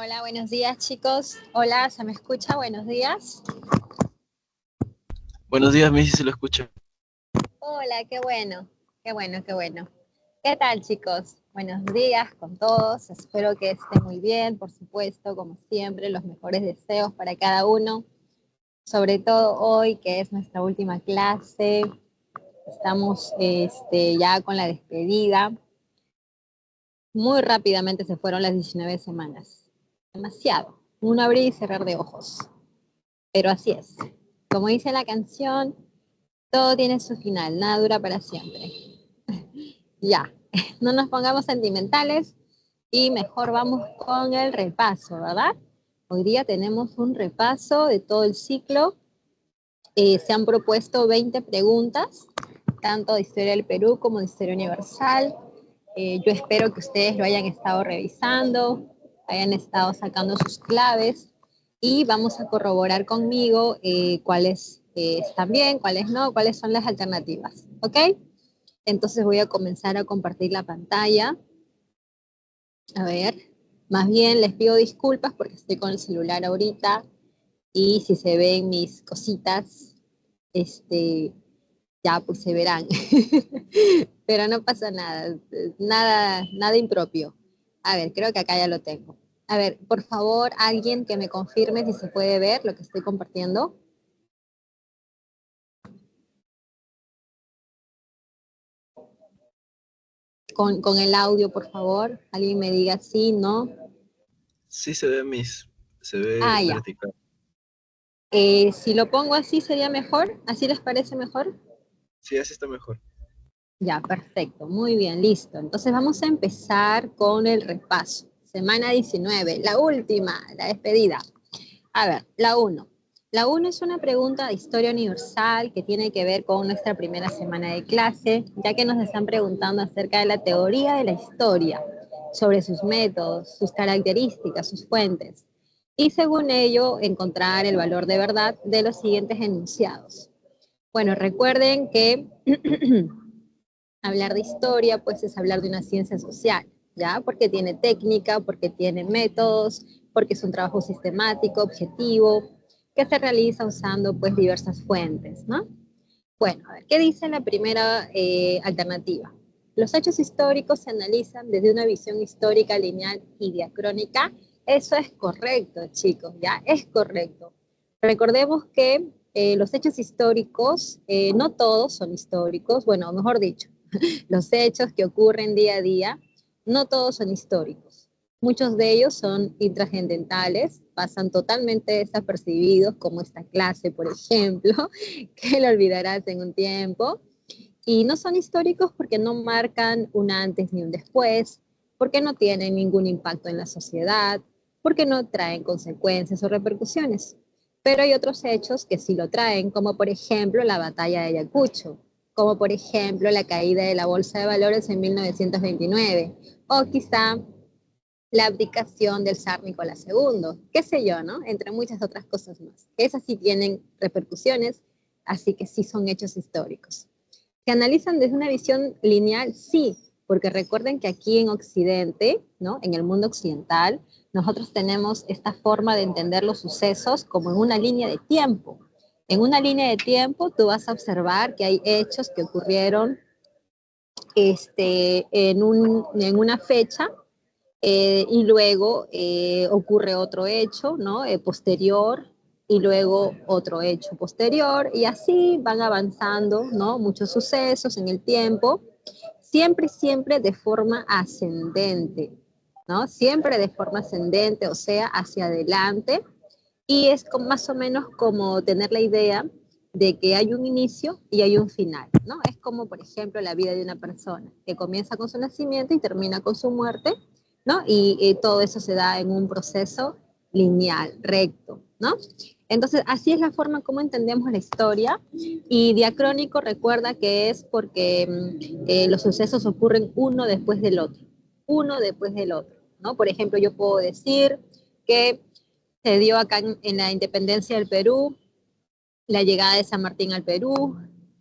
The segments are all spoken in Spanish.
Hola, buenos días chicos. Hola, ¿se me escucha? Buenos días. Buenos días, Missy, se lo escucha. Hola, qué bueno, qué bueno, qué bueno. ¿Qué tal chicos? Buenos días con todos. Espero que estén muy bien, por supuesto, como siempre, los mejores deseos para cada uno. Sobre todo hoy, que es nuestra última clase. Estamos ya con la despedida. Muy rápidamente se fueron las 19 semanas. Demasiado. Un abrir y cerrar de ojos. Pero así es. Como dice la canción, todo tiene su final, nada dura para siempre. Ya, no nos pongamos sentimentales y mejor vamos con el repaso, ¿verdad? Hoy día tenemos un repaso de todo el ciclo. Se han propuesto 20 preguntas, tanto de historia del Perú como de historia universal. Yo espero que ustedes lo hayan estado revisando, hayan estado sacando sus claves y vamos a corroborar conmigo cuáles están bien, cuáles no, cuáles son las alternativas, ¿ok? Entonces voy a comenzar a compartir la pantalla. A ver, más bien les pido disculpas porque estoy con el celular ahorita y si se ven mis cositas, ya pues se verán. Pero no pasa nada, nada impropio. A ver, creo que acá ya lo tengo. A ver, por favor, alguien que me confirme si se puede ver lo que estoy compartiendo. Con el audio, por favor. Alguien me diga sí, no. Sí se ve, se ve Ah, ya. vertical. Si lo pongo así, ¿sería mejor? ¿Así les parece mejor? Sí, así está mejor. Ya, perfecto. Muy bien, listo. Entonces vamos a empezar con el repaso. Semana 19, la última, la despedida. A ver, la 1. La 1 es una pregunta de historia universal que tiene que ver con nuestra primera semana de clase, ya que nos están preguntando acerca de la teoría de la historia, sobre sus métodos, sus características, sus fuentes, y según ello encontrar el valor de verdad de los siguientes enunciados. Bueno, recuerden que hablar de historia pues es hablar de una ciencia social, ¿ya? Porque tiene técnica, porque tiene métodos, porque es un trabajo sistemático, objetivo, que se realiza usando pues diversas fuentes, ¿no? Bueno, a ver, ¿qué dice la primera alternativa? Los hechos históricos se analizan desde una visión histórica, lineal y diacrónica. Eso es correcto, chicos, ya es correcto. Recordemos que los hechos históricos, no todos son históricos, bueno, mejor dicho, los hechos que ocurren día a día, no todos son históricos. Muchos de ellos son intrascendentales, pasan totalmente desapercibidos, como esta clase, por ejemplo, que lo olvidarás en un tiempo. Y no son históricos porque no marcan un antes ni un después, porque no tienen ningún impacto en la sociedad, porque no traen consecuencias o repercusiones. Pero hay otros hechos que sí lo traen, como por ejemplo la batalla de Ayacucho, como por ejemplo la caída de la Bolsa de Valores en 1929, o quizá la abdicación del zar Nicolás II, qué sé yo, ¿no? Entre muchas otras cosas más. Esas sí tienen repercusiones, así que sí son hechos históricos. ¿Se analizan desde una visión lineal? Sí, porque recuerden que aquí en Occidente, ¿no? En el mundo occidental, nosotros tenemos esta forma de entender los sucesos como en una línea de tiempo. En una línea de tiempo tú vas a observar que hay hechos que ocurrieron en una fecha y luego ocurre otro hecho, ¿no? Posterior y luego otro hecho posterior y así van avanzando, ¿no? Muchos sucesos en el tiempo, siempre de forma ascendente, ¿no? Siempre de forma ascendente, o sea, hacia adelante y es más o menos como tener la idea de que hay un inicio y hay un final, ¿no? Es como, por ejemplo, la vida de una persona, que comienza con su nacimiento y termina con su muerte, ¿no? Y todo eso se da en un proceso lineal, recto, ¿no? Entonces, así es la forma como entendemos la historia. Y diacrónico recuerda que es porque los sucesos ocurren uno después del otro, ¿no? Por ejemplo, yo puedo decir que se dio acá en la independencia del Perú, la llegada de San Martín al Perú,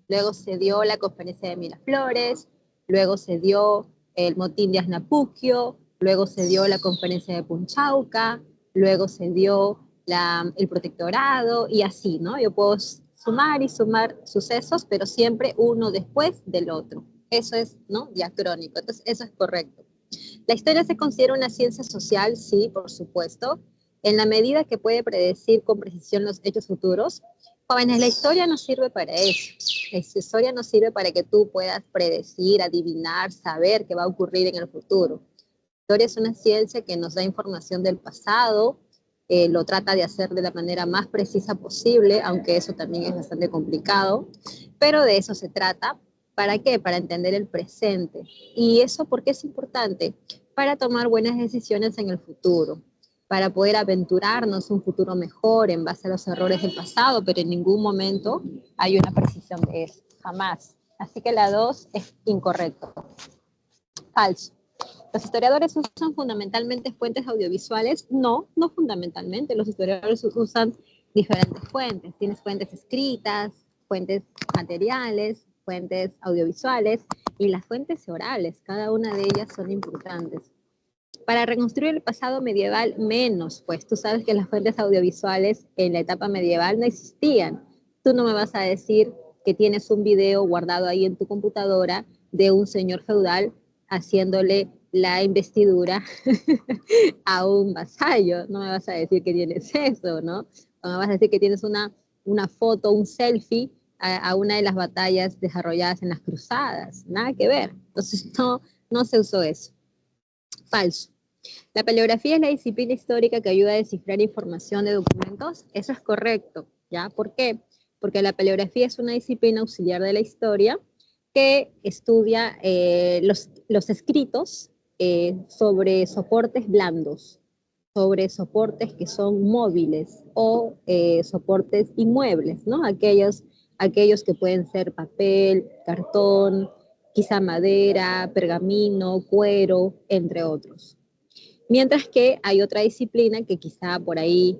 luego se dio la conferencia de Miraflores, luego se dio el motín de Asnapuquio, luego se dio la conferencia de Punchauca, luego se dio el protectorado y así, ¿no? Yo puedo sumar y sumar sucesos, pero siempre uno después del otro. Eso es, ¿no? Diacrónico. Entonces, eso es correcto. ¿La historia se considera una ciencia social? Sí, por supuesto. En la medida que puede predecir con precisión los hechos futuros. Jóvenes, la historia no sirve para eso. La historia no sirve para que tú puedas predecir, adivinar, saber qué va a ocurrir en el futuro. La historia es una ciencia que nos da información del pasado, lo trata de hacer de la manera más precisa posible, aunque eso también es bastante complicado, pero de eso se trata. ¿Para qué? Para entender el presente. ¿Y eso por qué es importante? Para tomar buenas decisiones en el futuro, para poder aventurarnos un futuro mejor en base a los errores del pasado, pero en ningún momento hay una precisión de eso, jamás. Así que la 2 es incorrecto. Falso. ¿Los historiadores usan fundamentalmente fuentes audiovisuales? No, no fundamentalmente. Los historiadores usan diferentes fuentes. Tienes fuentes escritas, fuentes materiales, fuentes audiovisuales y las fuentes orales. Cada una de ellas son importantes. Para reconstruir el pasado medieval, menos, pues tú sabes que las fuentes audiovisuales en la etapa medieval no existían. Tú no me vas a decir que tienes un video guardado ahí en tu computadora de un señor feudal haciéndole la investidura a un vasallo. No me vas a decir que tienes eso, ¿no? O me vas a decir que tienes una foto, un selfie a una de las batallas desarrolladas en las cruzadas. Nada que ver. Entonces no se usó eso. Falso. La paleografía es la disciplina histórica que ayuda a descifrar información de documentos. Eso es correcto, ¿ya? ¿Por qué? Porque la paleografía es una disciplina auxiliar de la historia que estudia los escritos sobre soportes blandos, sobre soportes que son móviles o soportes inmuebles, ¿no? Aquellos que pueden ser papel, cartón, quizá madera, pergamino, cuero, entre otros. Mientras que hay otra disciplina que quizá por ahí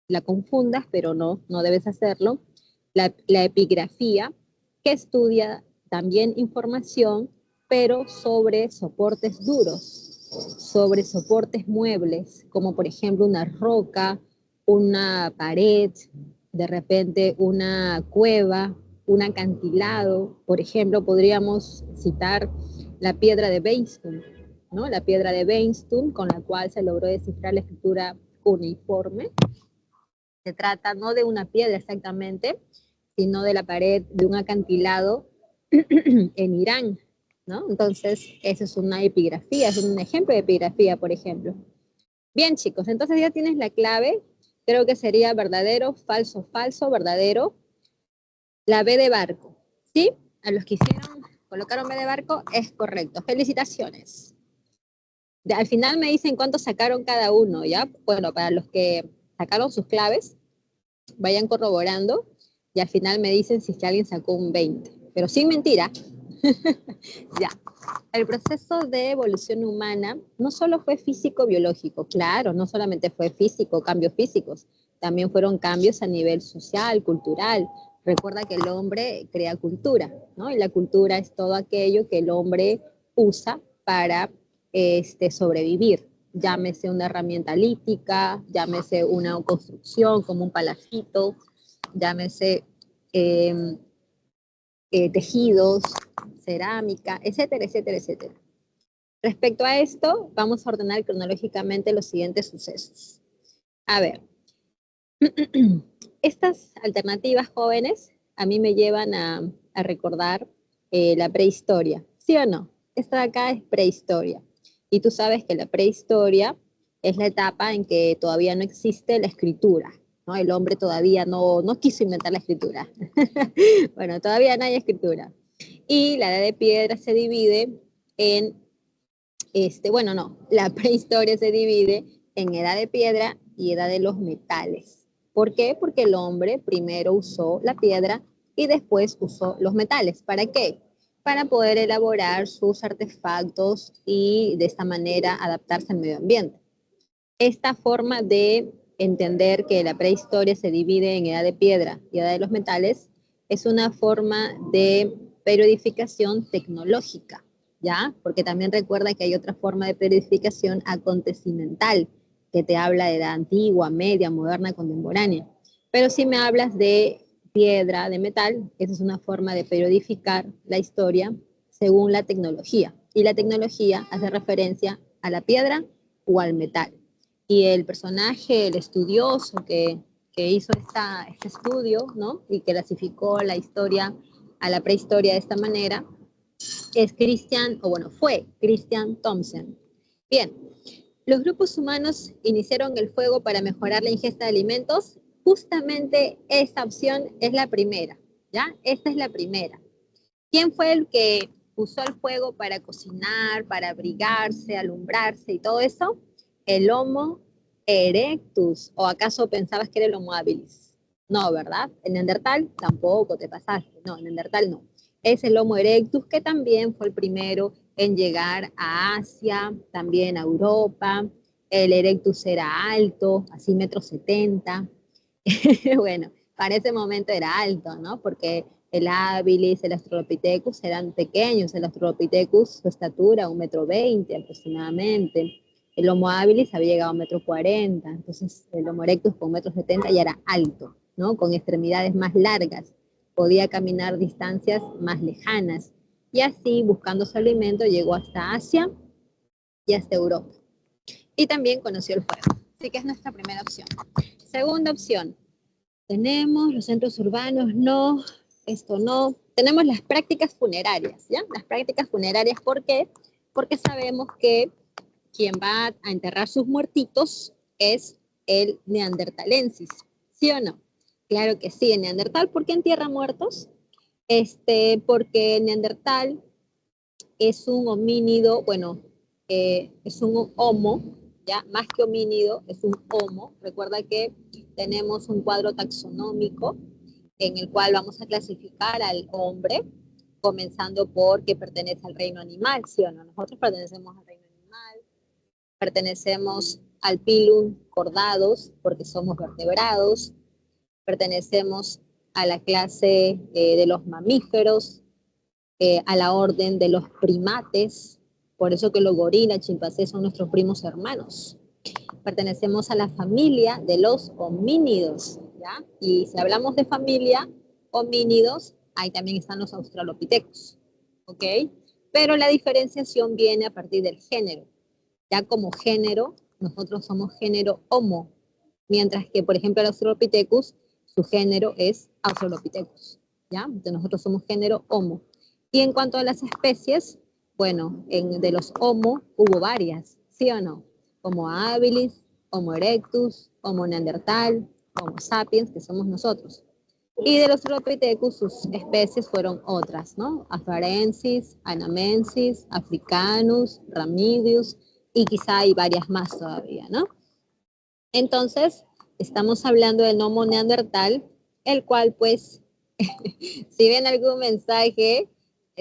la confundas, pero no debes hacerlo, la epigrafía, que estudia también información, pero sobre soportes duros, sobre soportes muebles, como por ejemplo una roca, una pared, de repente una cueva, un acantilado. Por ejemplo, podríamos citar la piedra de Beinstun, ¿no? La piedra de Beinstun, con la cual se logró descifrar la escritura cuneiforme. Se trata no de una piedra exactamente, sino de la pared de un acantilado en Irán, ¿no? Entonces, eso es una epigrafía, es un ejemplo de epigrafía, por ejemplo. Bien, chicos, entonces ya tienes la clave. Creo que sería verdadero, falso, falso, verdadero. La B de barco, ¿sí? A los que colocaron B de barco, es correcto. Felicitaciones. Al final me dicen cuánto sacaron cada uno, ¿ya? Bueno, para los que sacaron sus claves, vayan corroborando y al final me dicen si es que alguien sacó un 20, pero sin mentira. Ya. El proceso de evolución humana no solo fue físico-biológico, claro, no solamente fue físico, cambios físicos, también fueron cambios a nivel social, cultural. Recuerda que el hombre crea cultura, ¿no? Y la cultura es todo aquello que el hombre usa para sobrevivir. Llámese una herramienta lítica, llámese una construcción como un palacito, llámese tejidos, cerámica, etcétera, etcétera, etcétera. Respecto a esto, vamos a ordenar cronológicamente los siguientes sucesos. A ver, estas alternativas jóvenes a mí me llevan a recordar la prehistoria, ¿sí o no? Esta de acá es prehistoria. Y tú sabes que la prehistoria es la etapa en que todavía no existe la escritura, ¿no? El hombre todavía no quiso inventar la escritura. Bueno, todavía no hay escritura. Y la edad de piedra se divide en, bueno, no, la prehistoria se divide en edad de piedra y edad de los metales. ¿Por qué? Porque el hombre primero usó la piedra y después usó los metales. ¿Para qué? Para poder elaborar sus artefactos y de esta manera adaptarse al medio ambiente. Esta forma de entender que la prehistoria se divide en edad de piedra y edad de los metales es una forma de periodificación tecnológica. ¿ya? Porque también recuerda que hay otra forma de periodificación acontecimental, que te habla de edad antigua, media, moderna, contemporánea. Pero si me hablas de piedra, de metal, esa es una forma de periodificar la historia según la tecnología. Y la tecnología hace referencia a la piedra o al metal. Y el personaje, el estudioso que hizo este estudio, ¿no? Y que clasificó la historia a la prehistoria de esta manera, es Christian, o bueno, fue Christian Thompson. Bien, los grupos humanos iniciaron el fuego para mejorar la ingesta de alimentos. Justamente esta opción es la primera, ¿ya? Esta es la primera. ¿Quién fue el que usó el fuego para cocinar, para abrigarse, alumbrarse y todo eso? El Homo erectus. ¿O acaso pensabas que era el Homo habilis? No, ¿verdad? El Neandertal tampoco te pasaste. No, el Neandertal no. Es el Homo erectus, que también fue el primero en llegar a Asia, también a Europa. El erectus era alto, así 1,70 m. Bueno, para ese momento era alto, ¿no? Porque el habilis, el Australopithecus eran pequeños. El Australopithecus, su estatura, 1,20 m aproximadamente. El Homo habilis había llegado a 1,40 m. Entonces, el Homo erectus con 1,70 m ya era alto, ¿no? Con extremidades más largas. Podía caminar distancias más lejanas. Y así, buscando su alimento, llegó hasta Asia y hasta Europa. Y también conoció el fuego. Así que es nuestra primera opción. Segunda opción. Tenemos los centros urbanos, no, esto no. Tenemos las prácticas funerarias, ¿ya? Las prácticas funerarias, ¿por qué? Porque sabemos que quien va a enterrar sus muertitos es el neandertalensis, ¿sí o no? Claro que sí, el neandertal. ¿Por qué entierra muertos? Porque el neandertal es un homínido, bueno, es un homo, ya, más que homínido, es un homo. Recuerda que tenemos un cuadro taxonómico en el cual vamos a clasificar al hombre, comenzando por que pertenece al reino animal, ¿sí o no? Nosotros pertenecemos al reino animal, pertenecemos al pilum cordados, porque somos vertebrados, pertenecemos a la clase de los mamíferos, a la orden de los primates, por eso que los gorilas, chimpancés son nuestros primos hermanos. Pertenecemos a la familia de los homínidos, ¿ya? Y si hablamos de familia, homínidos, ahí también están los australopithecus, ¿ok? Pero la diferenciación viene a partir del género. Ya como género, nosotros somos género Homo, mientras que, por ejemplo, el Australopithecus, su género es Australopithecus, ¿ya? Entonces nosotros somos género Homo. Y en cuanto a las especies, bueno, de los Homo hubo varias, ¿sí o no? Homo habilis, Homo erectus, Homo neandertal, Homo sapiens, que somos nosotros. Y de los Australopithecus, sus especies fueron otras, ¿no? Afarensis, Anamensis, Africanus, Ramidius, y quizá hay varias más todavía, ¿no? Entonces, estamos hablando del Homo neandertal, el cual, pues, si ven algún mensaje,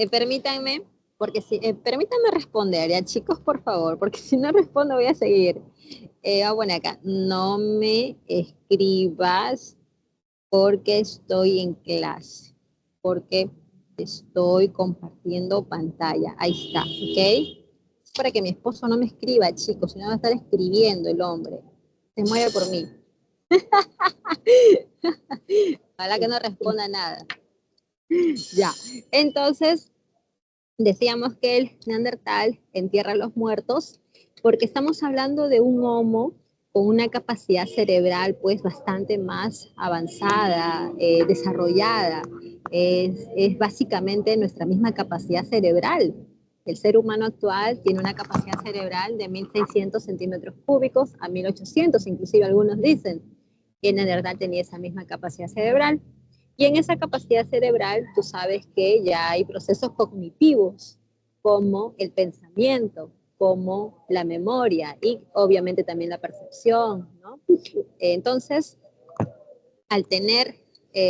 permítanme, porque permítanme responder, ya chicos, por favor, porque si no respondo voy a seguir. Bueno, acá, no me escribas porque estoy en clase, porque estoy compartiendo pantalla. Ahí está, ¿ok? Es para que mi esposo no me escriba, chicos, si no va a estar escribiendo el hombre. Se muere por mí. Ojalá que no responda nada. Ya, entonces decíamos que el neandertal entierra a los muertos porque estamos hablando de un homo con una capacidad cerebral pues bastante más avanzada, desarrollada. Es básicamente nuestra misma capacidad cerebral. El ser humano actual tiene una capacidad cerebral de 1.600 centímetros cúbicos a 1.800, inclusive algunos dicen que el neandertal tenía esa misma capacidad cerebral. Y en esa capacidad cerebral, tú sabes que ya hay procesos cognitivos, como el pensamiento, como la memoria y obviamente también la percepción, ¿no? Entonces, al tener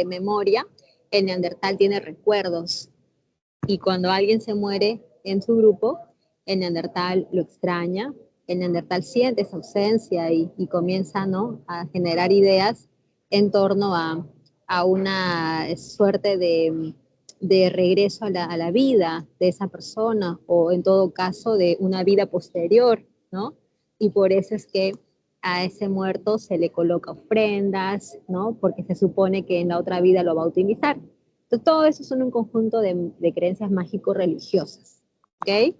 memoria, el neandertal tiene recuerdos y cuando alguien se muere en su grupo, el neandertal lo extraña, el neandertal siente esa ausencia y comienza, ¿no?, a generar ideas en torno a una suerte de regreso a la vida de esa persona o en todo caso de una vida posterior, ¿no? Y por eso es que a ese muerto se le coloca ofrendas, ¿no? Porque se supone que en la otra vida lo va a utilizar. Entonces, todo eso son un conjunto de creencias mágico-religiosas, ¿ok?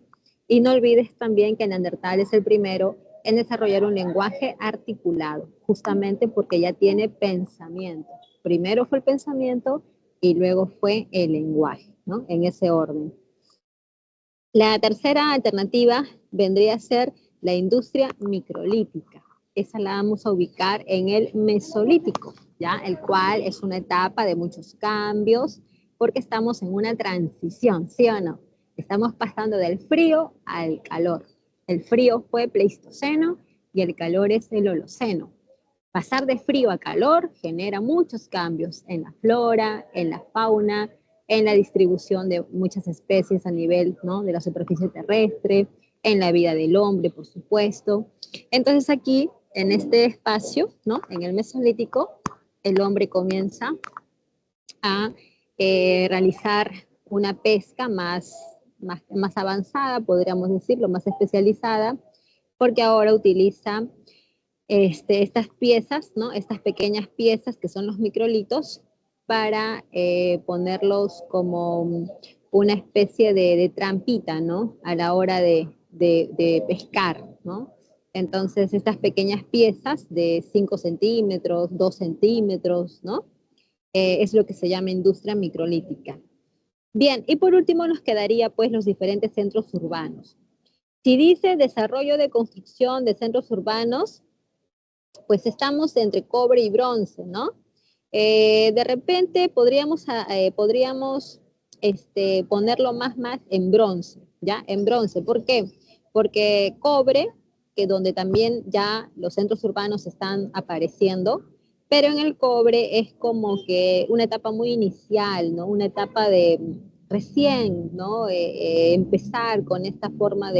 Y no olvides también que Neandertal es el primero en desarrollar un lenguaje articulado, justamente porque ya tiene pensamiento. Primero fue el pensamiento y luego fue el lenguaje, ¿no? En ese orden. La tercera alternativa vendría a ser la industria microlítica. Esa la vamos a ubicar en el Mesolítico, ¿ya? El cual es una etapa de muchos cambios, porque estamos en una transición, ¿sí o no? Estamos pasando del frío al calor. El frío fue Pleistoceno y el calor es el Holoceno. Pasar de frío a calor genera muchos cambios en la flora, en la fauna, en la distribución de muchas especies a nivel, ¿no?, de la superficie terrestre, en la vida del hombre, por supuesto. Entonces aquí, en este espacio, ¿no?, en el Mesolítico, el hombre comienza a realizar una pesca más avanzada, podríamos decirlo, más especializada, porque ahora utiliza estas piezas, ¿no? Estas pequeñas piezas que son los microlitos para ponerlos como una especie de trampita, ¿no? A la hora de pescar, ¿no? Entonces, estas pequeñas piezas de 5 centímetros, 2 centímetros, ¿no? Es lo que se llama industria microlítica. Bien, y por último nos quedaría pues los diferentes centros urbanos. Si dice desarrollo de construcción de centros urbanos, pues estamos entre cobre y bronce, ¿no? De repente podríamos ponerlo más en bronce, ¿ya? En bronce, ¿por qué? Porque cobre, que donde también ya los centros urbanos están apareciendo, pero en el cobre es como que una etapa muy inicial, ¿no? Una etapa de recién, ¿no? Empezar con esta forma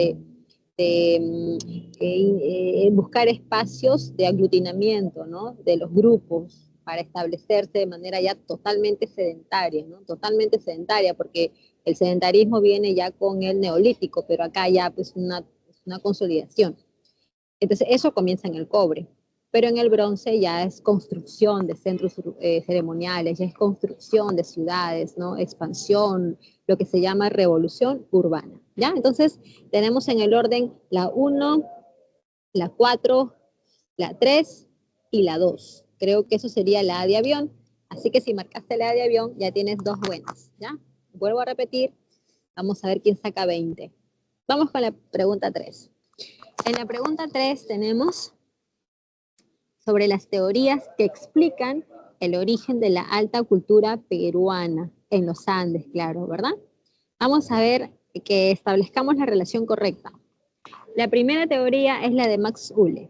buscar espacios de aglutinamiento, ¿no? De los grupos para establecerse de manera ya totalmente sedentaria, ¿no? Totalmente sedentaria, porque el sedentarismo viene ya con el neolítico, pero acá ya pues una consolidación. Entonces eso comienza en el cobre, pero en el bronce ya es construcción de centros ceremoniales, ya es construcción de ciudades, ¿no? Expansión, lo que se llama revolución urbana, ¿ya? Entonces tenemos en el orden la 1, la 4, la 3 y la 2. Creo que eso sería la A de avión, así que si marcaste la A de avión ya tienes 2 buenas, ¿ya? Vuelvo a repetir, vamos a ver quién saca 20. Vamos con la pregunta 3. En la pregunta 3 tenemos sobre las teorías que explican el origen de la alta cultura peruana en los Andes, claro, ¿verdad? Vamos a ver que establezcamos la relación correcta. La primera teoría es la de Max Uhle,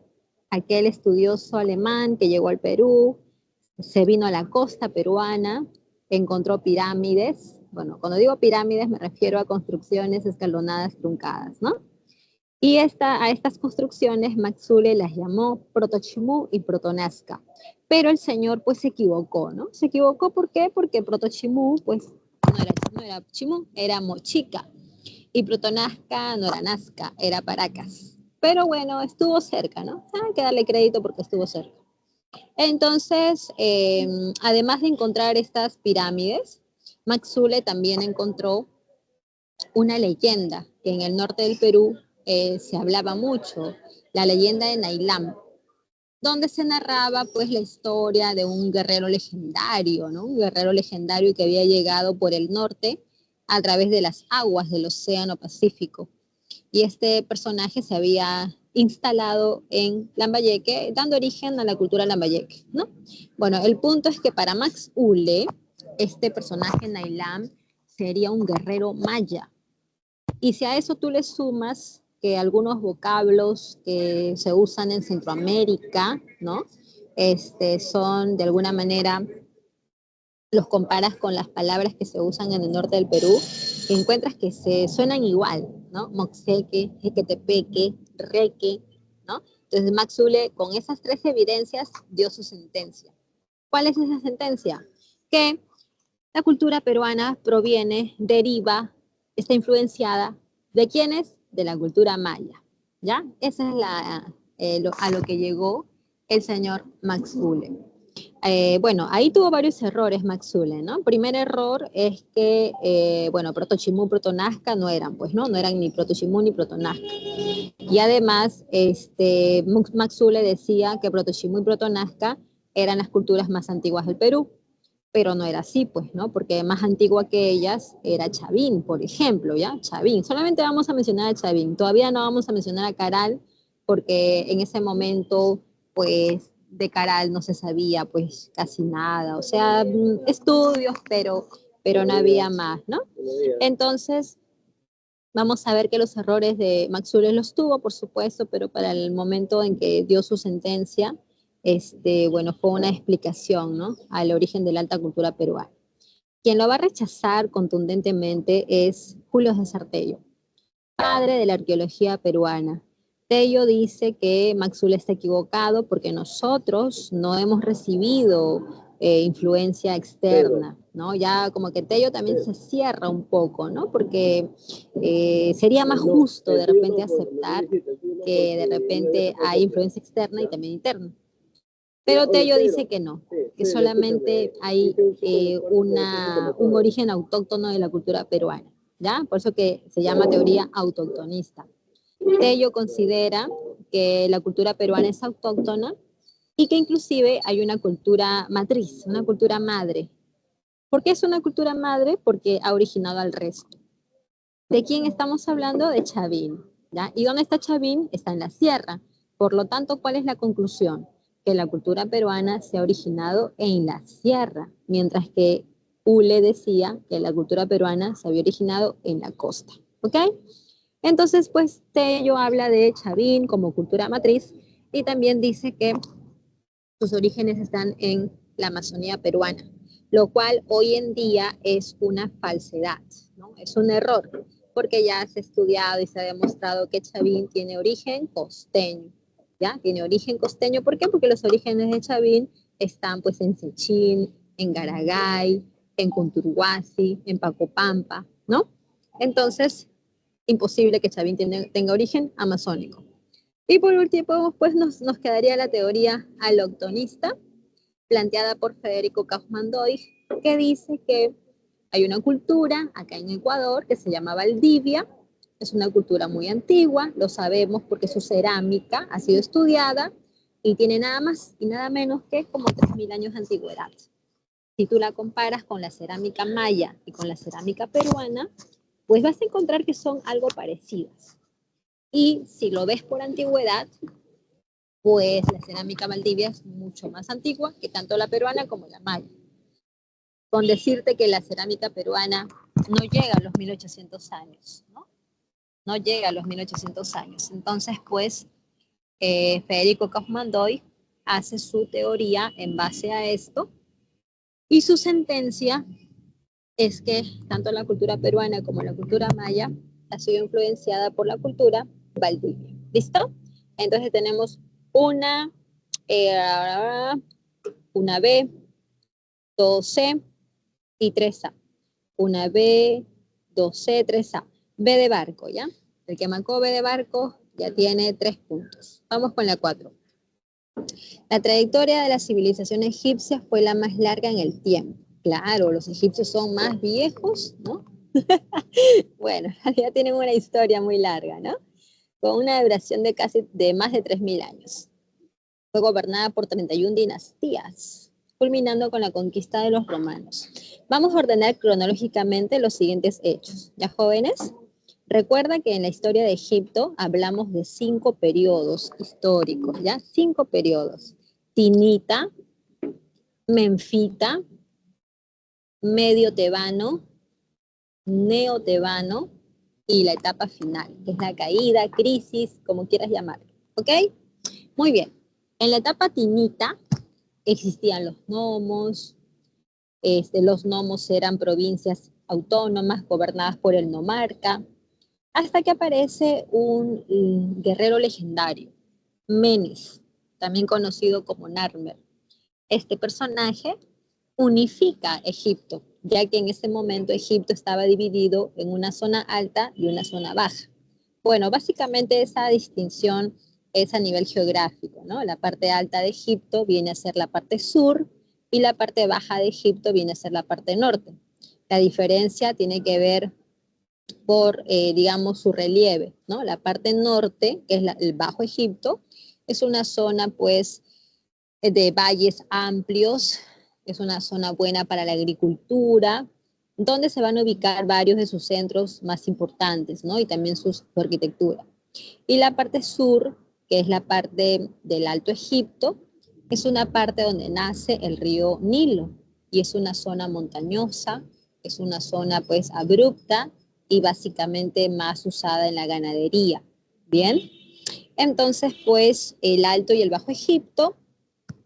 aquel estudioso alemán que llegó al Perú, se vino a la costa peruana, encontró pirámides. Bueno, cuando digo pirámides me refiero a construcciones escalonadas truncadas, ¿no? Y a estas construcciones Max Uhle las llamó Protochimú y Protonazca. Pero el señor pues se equivocó, ¿no? Se equivocó, ¿por qué? Porque Protochimú pues no era Chimú, era Mochica. Y Protonazca no era Nazca, era Paracas. Pero bueno, estuvo cerca, ¿no? Hay que darle crédito porque estuvo cerca. Entonces, además de encontrar estas pirámides, Max Uhle también encontró una leyenda que en el norte del Perú se hablaba mucho, la leyenda de Nailam, donde se narraba pues la historia de un guerrero legendario, ¿no? Un guerrero legendario que había llegado por el norte a través de las aguas del Océano Pacífico. Y este personaje se había instalado en Lambayeque, dando origen a la cultura lambayeque, ¿no? Bueno, el punto es que para Max Uhle, este personaje Nailam sería un guerrero maya. Y si a eso tú le sumas que algunos vocablos que se usan en Centroamérica, ¿no? Son de alguna manera, los comparas con las palabras que se usan en el norte del Perú, encuentras que se suenan igual, ¿no? Moxeque, Jequetepeque, Reque, ¿no? Entonces Max Uhle, con esas 3 evidencias, dio su sentencia. ¿Cuál es esa sentencia? Que La cultura peruana deriva, está influenciada ¿de quiénes? De la cultura maya, ¿ya? Esa es a lo que llegó el señor Max Uhle. Bueno, ahí tuvo varios errores Max Uhle, ¿no? Primer error es que, bueno, Proto-Chimú, Proto-Nazca no eran, pues, ¿no? No eran ni Proto-Chimú ni Proto-Nazca. Y además, Max Uhle decía que Proto-Chimú y Proto-Nazca eran las culturas más antiguas del Perú, pero no era así, pues, ¿no? Porque más antigua que ellas era Chavín, por ejemplo, ¿ya? Chavín. Solamente vamos a mencionar a Chavín. Todavía no vamos a mencionar a Caral, porque en ese momento, pues, de Caral no se sabía, pues, casi nada. O sea, estudios, pero no había más, ¿no? Entonces, vamos a ver que los errores de Max Uhle los tuvo, por supuesto, pero para el momento en que dio su sentencia, bueno, fue una explicación, ¿no? Al origen de la alta cultura peruana. Quien lo va a rechazar contundentemente es Julio César Tello, padre de la arqueología peruana. Tello dice que Max Uhle está equivocado porque nosotros no hemos recibido influencia externa, ¿no? Ya como que Tello también se cierra un poco, ¿no? Porque sería más justo de repente aceptar que de repente hay influencia externa y también interna. Pero Tello dice que no, que solamente hay un origen autóctono de la cultura peruana, ¿ya? Por eso que se llama teoría autoctonista. Tello considera que la cultura peruana es autóctona y que inclusive hay una cultura matriz, una cultura madre. ¿Por qué es una cultura madre? Porque ha originado al resto. ¿De quién estamos hablando? De Chavín, ¿ya? ¿Y dónde está Chavín? Está en la sierra. Por lo tanto, ¿cuál es la conclusión? Que la cultura peruana se ha originado en la sierra, mientras que Uhle decía que la cultura peruana se había originado en la costa, ¿ok? Entonces, pues, Tello habla de Chavín como cultura matriz y también dice que sus orígenes están en la Amazonía peruana, lo cual hoy en día es una falsedad, ¿no? Es un error, porque ya se ha estudiado y se ha demostrado que Chavín tiene origen costeño, ¿ya? Tiene origen costeño, ¿por qué? Porque los orígenes de Chavín están pues en Sechín, en Garagay, en Cunturhuasi, en Pacopampa, ¿no? Entonces, imposible que Chavín tenga origen amazónico. Y por último, pues nos quedaría la teoría aloctonista, planteada por Federico Kaufmann Doig, que dice que hay una cultura acá en Ecuador que se llama Valdivia, es una cultura muy antigua, lo sabemos porque su cerámica ha sido estudiada y tiene nada más y nada menos que como 3.000 años de antigüedad. Si tú la comparas con la cerámica maya y con la cerámica peruana, pues vas a encontrar que son algo parecidas. Y si lo ves por antigüedad, pues la cerámica Valdivia es mucho más antigua que tanto la peruana como la maya. Con decirte que la cerámica peruana no llega a los 1800 años, ¿no? No llega a los 1800 años. Entonces, pues, Federico Kaufmann Doig hace su teoría en base a esto y su sentencia es que tanto la cultura peruana como la cultura maya ha sido influenciada por la cultura Valdivia. ¿Listo? Entonces tenemos una, una B, 2C y 3A. Una B, 2C, 3A. B de barco, ¿ya? El que marcó B de barco ya tiene 3 puntos. Vamos con la 4. La trayectoria de la civilización egipcia fue la más larga en el tiempo. Claro, los egipcios son más viejos, ¿no? Bueno, ya tienen una historia muy larga, ¿no? Con una duración de más de 3.000 años. Fue gobernada por 31 dinastías, culminando con la conquista de los romanos. Vamos a ordenar cronológicamente los siguientes hechos. ¿Ya, jóvenes? Recuerda que en la historia de Egipto hablamos de 5 periodos históricos, ¿ya? 5 periodos. Tinita, Menfita, Medio Tebano, Neotebano y la etapa final, que es la caída, crisis, como quieras llamarlo. ¿Ok? Muy bien. En la etapa tinita existían los nomos. Los nomos eran provincias autónomas gobernadas por el nomarca, hasta que aparece un guerrero legendario, Menes, también conocido como Narmer. Este personaje unifica Egipto ya que en ese momento Egipto estaba dividido en una zona alta y una zona baja. Bueno, básicamente esa distinción es a nivel geográfico, ¿no? La parte alta de Egipto viene a ser la parte sur y la parte baja de Egipto viene a ser la parte norte. La diferencia tiene que ver por, digamos, su relieve, ¿no? La parte norte, que es el Bajo Egipto, es una zona, pues, de valles amplios, es una zona buena para la agricultura, donde se van a ubicar varios de sus centros más importantes, ¿no? Y también su arquitectura. Y la parte sur, que es la parte del Alto Egipto, es una parte donde nace el río Nilo y es una zona montañosa, es una zona pues abrupta y básicamente más usada en la ganadería. Bien, entonces pues el Alto y el Bajo Egipto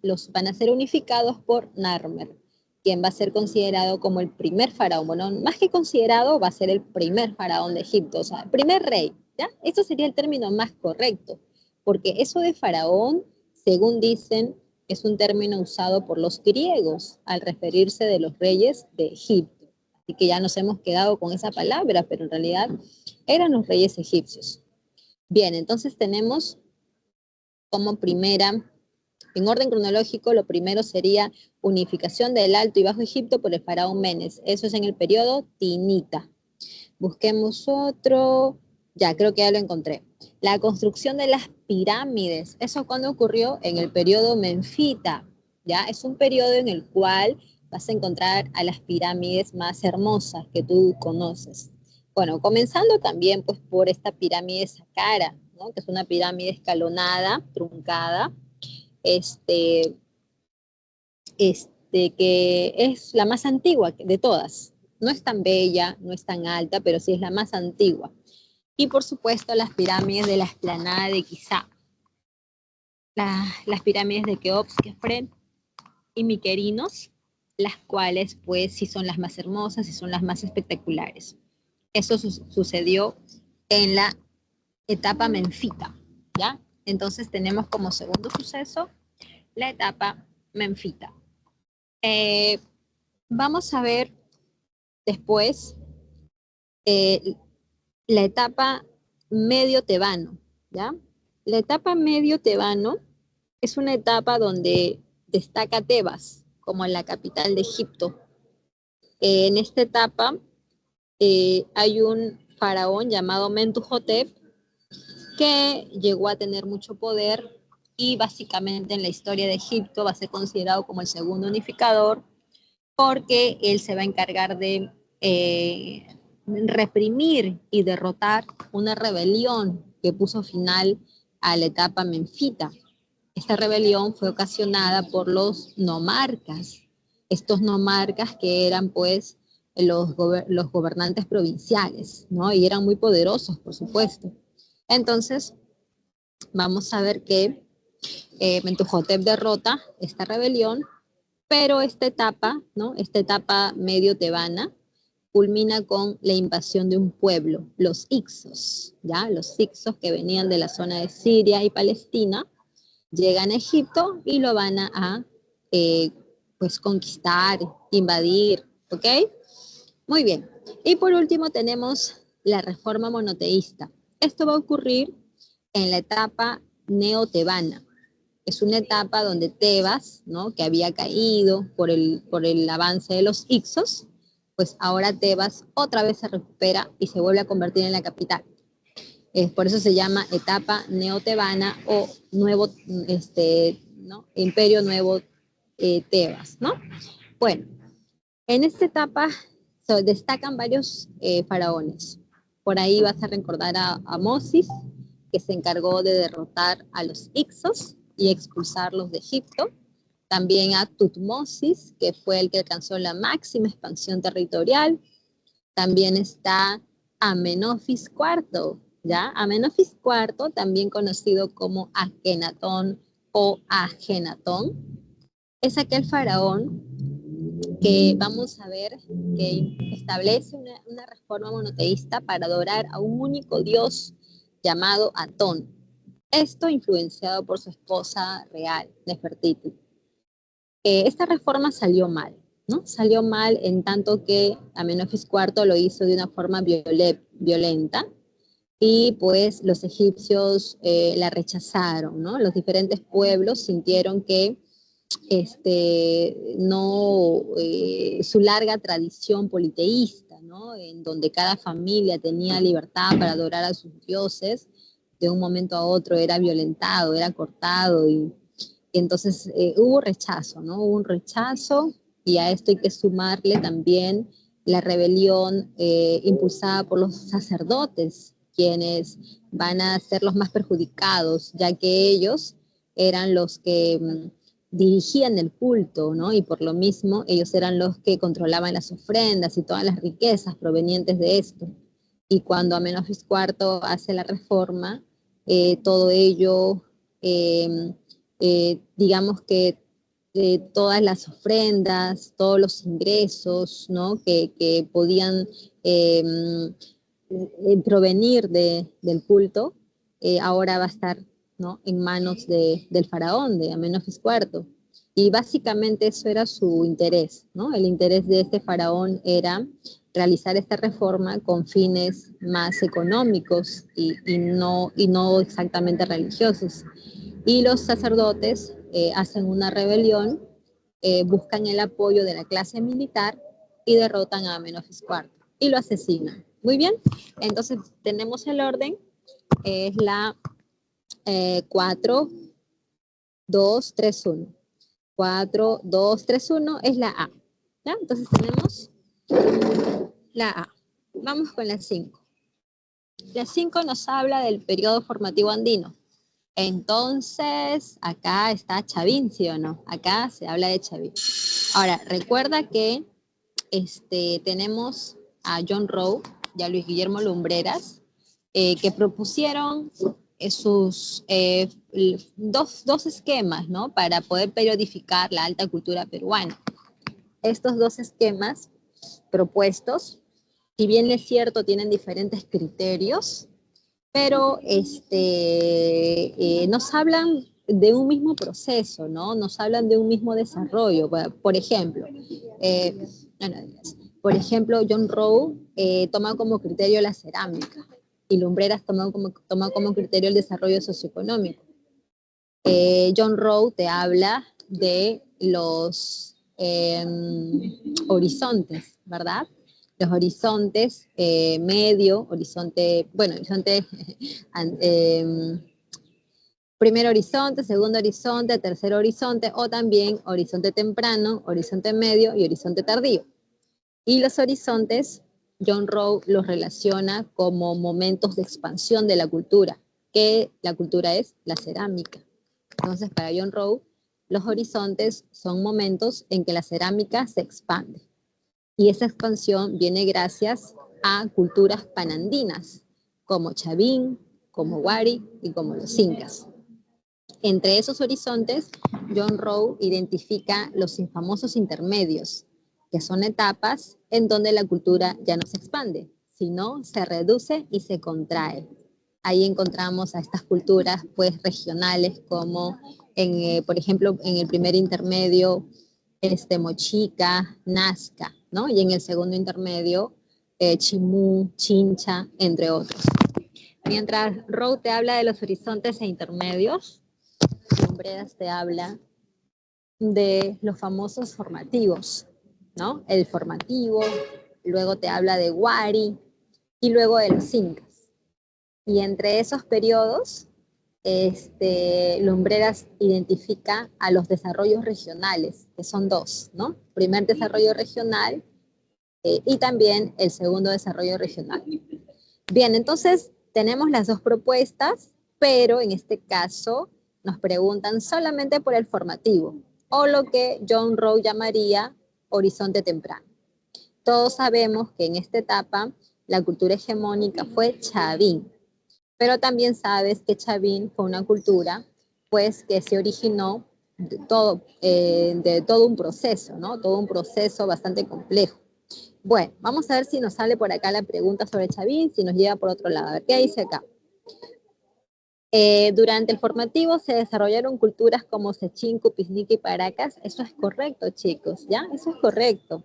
los van a ser unificados por Narmer, quien va a ser considerado como el primer faraón. Bueno, más que considerado, va a ser el primer faraón de Egipto, o sea, el primer rey, ¿ya? Esto sería el término más correcto, porque eso de faraón, según dicen, es un término usado por los griegos al referirse de los reyes de Egipto. Así que ya nos hemos quedado con esa palabra, pero en realidad eran los reyes egipcios. Bien, entonces tenemos como primera, en orden cronológico, lo primero sería unificación del Alto y Bajo Egipto por el faraón Menes. Eso es en el periodo Tinita. Busquemos otro. Ya, creo que ya lo encontré. La construcción de las pirámides. ¿Eso cuándo ocurrió? En el periodo Menfita. ¿Ya? Es un periodo en el cual vas a encontrar a las pirámides más hermosas que tú conoces. Bueno, comenzando también pues por esta pirámide Saqqara, ¿no? Que es una pirámide escalonada, truncada, este, que es la más antigua de todas. No es tan bella, no es tan alta, pero sí es la más antigua. Y por supuesto las pirámides de la Explanada de Giza, las pirámides de Keops, Kefren y Miquerinos, las cuales pues sí son las más hermosas y son las más espectaculares. Eso sucedió en la etapa menfita, ¿ya? Entonces tenemos como segundo suceso la etapa menfita. Vamos a ver después la etapa medio tebano, ¿ya? La etapa medio tebano es una etapa donde destaca Tebas como la capital de Egipto. En esta etapa hay un faraón llamado Mentuhotep que llegó a tener mucho poder y básicamente en la historia de Egipto va a ser considerado como el segundo unificador porque él se va a encargar de reprimir y derrotar una rebelión que puso final a la etapa menfita. Esta rebelión fue ocasionada por los nomarcas, estos nomarcas que eran pues los gobernantes provinciales, ¿no? Y eran muy poderosos, por supuesto. Entonces, vamos a ver que Mentuhotep derrota esta rebelión, pero esta etapa, ¿no? Esta etapa medio tebana, culmina con la invasión de un pueblo, los Hicsos, ¿ya? Los Hicsos que venían de la zona de Siria y Palestina, llegan a Egipto y lo van a pues conquistar, invadir, ¿ok? Muy bien. Y por último tenemos la reforma monoteísta. Esto va a ocurrir en la etapa neotebana. Es una etapa donde Tebas, ¿no? Que había caído por el avance de los Hicsos, pues ahora Tebas otra vez se recupera y se vuelve a convertir en la capital. Por eso se llama etapa neotebana o nuevo, ¿no? Imperio Nuevo Tebas, ¿no? Bueno, en esta etapa se destacan varios faraones. Por ahí vas a recordar a Mosis, que se encargó de derrotar a los Hicsos y expulsarlos de Egipto. También a Tutmosis, que fue el que alcanzó la máxima expansión territorial. También está Amenofis IV, ¿ya? Amenofis IV, también conocido como Akenatón o Agenatón, es aquel faraón que vamos a ver que establece una reforma monoteísta para adorar a un único dios llamado Atón. Esto influenciado por su esposa real, Nefertiti. Esta reforma salió mal, ¿no? Salió mal en tanto que Amenofis IV lo hizo de una forma violenta, y pues los egipcios la rechazaron, ¿no? Los diferentes pueblos sintieron que no, su larga tradición politeísta, ¿no? En donde cada familia tenía libertad para adorar a sus dioses, de un momento a otro era violentado, era cortado, y entonces hubo rechazo, ¿no? Hubo un rechazo, y a esto hay que sumarle también la rebelión impulsada por los sacerdotes, quienes van a ser los más perjudicados, ya que ellos eran los que dirigían el culto, ¿no? Y por lo mismo ellos eran los que controlaban las ofrendas y todas las riquezas provenientes de esto. Y cuando Amenofis IV hace la reforma, todo ello, digamos que todas las ofrendas, todos los ingresos, ¿no? que podían provenir del culto, ahora va a estar, ¿no? en manos del faraón, de Amenofis IV. Y básicamente eso era su interés, ¿no? El interés de este faraón era realizar esta reforma con fines más económicos y no exactamente religiosos. Y los sacerdotes hacen una rebelión, buscan el apoyo de la clase militar y derrotan a Amenofis IV y lo asesinan. Muy bien, entonces tenemos el orden, es la 4, 2, 3, 1. 4, 2, 3, 1 es la A. ¿Ya? Entonces tenemos la A. Vamos con la 5. La 5 nos habla del periodo formativo andino. Entonces, acá está Chavín, ¿sí o no? Acá se habla de Chavín. Ahora, recuerda que tenemos a John Rowe y a Luis Guillermo Lumbreras, que propusieron sus dos esquemas, ¿no? Para poder periodificar la alta cultura peruana. Estos dos esquemas propuestos, si bien es cierto, tienen diferentes criterios, pero nos hablan de un mismo proceso, ¿no? Nos hablan de un mismo desarrollo. Por ejemplo, John Rowe toma como criterio la cerámica, y Lumbreras toma como criterio el desarrollo socioeconómico. John Rowe te habla de los horizontes, ¿verdad? Los horizontes medio, horizonte primer horizonte, segundo horizonte, tercer horizonte, o también horizonte temprano, horizonte medio y horizonte tardío. Y los horizontes, John Rowe los relaciona como momentos de expansión de la cultura, que la cultura es la cerámica. Entonces, para John Rowe, los horizontes son momentos en que la cerámica se expande. Y esa expansión viene gracias a culturas panandinas, como Chavín, como Wari y como los incas. Entre esos horizontes, John Rowe identifica los famosos intermedios, que son etapas en donde la cultura ya no se expande, sino se reduce y se contrae. Ahí encontramos a estas culturas pues regionales como, por ejemplo, en el primer intermedio, Mochica, Nazca, ¿no? Y en el segundo intermedio, Chimú, Chincha, entre otros. Mientras Rowe te habla de los horizontes e intermedios, Lumbreras te habla de los famosos formativos, ¿no? El formativo, luego te habla de Wari y luego de los incas. Y entre esos periodos, Lumbreras identifica a los desarrollos regionales, que son dos, ¿no? Primer desarrollo regional y también el segundo desarrollo regional. Bien, entonces tenemos las dos propuestas, pero en este caso nos preguntan solamente por el formativo, o lo que John Rowe llamaría horizonte temprano. Todos sabemos que en esta etapa la cultura hegemónica fue Chavín, pero también sabes que Chavín fue una cultura pues que se originó de todo un proceso, ¿no? Todo un proceso bastante complejo. Bueno, vamos a ver si nos sale por acá la pregunta sobre Chavín, si nos lleva por otro lado. A ver, ¿qué dice acá? Durante el formativo se desarrollaron culturas como Sechín, Cupisnique y Paracas. Eso es correcto, chicos, ¿ya? Eso es correcto.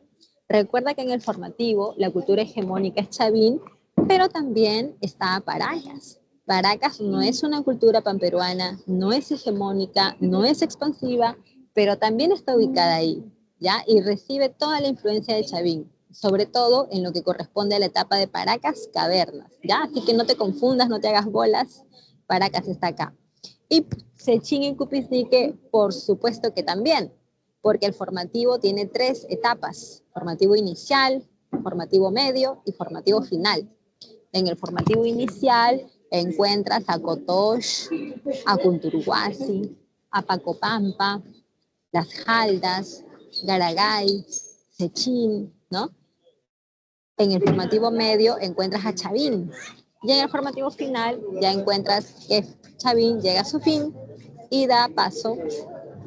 Recuerda que en el formativo la cultura hegemónica es Chavín, pero también está Paracas. Paracas no es una cultura panperuana, no es hegemónica, no es expansiva, pero también está ubicada ahí, ¿ya? Y recibe toda la influencia de Chavín, sobre todo en lo que corresponde a la etapa de Paracas, cavernas, ¿ya? Así que no te confundas, no te hagas bolas, Paracas está acá. Y Sechín y Cupisnique, por supuesto que también, porque el formativo tiene 3 etapas: formativo inicial, formativo medio y formativo final. En el formativo inicial encuentras a Cotox, a Cunturuguasi, a Pacopampa, Las Jaldas, Garagay, Sechín, ¿no? En el formativo medio encuentras a Chavín. Y en el formativo final ya encuentras que Chavín llega a su fin y da paso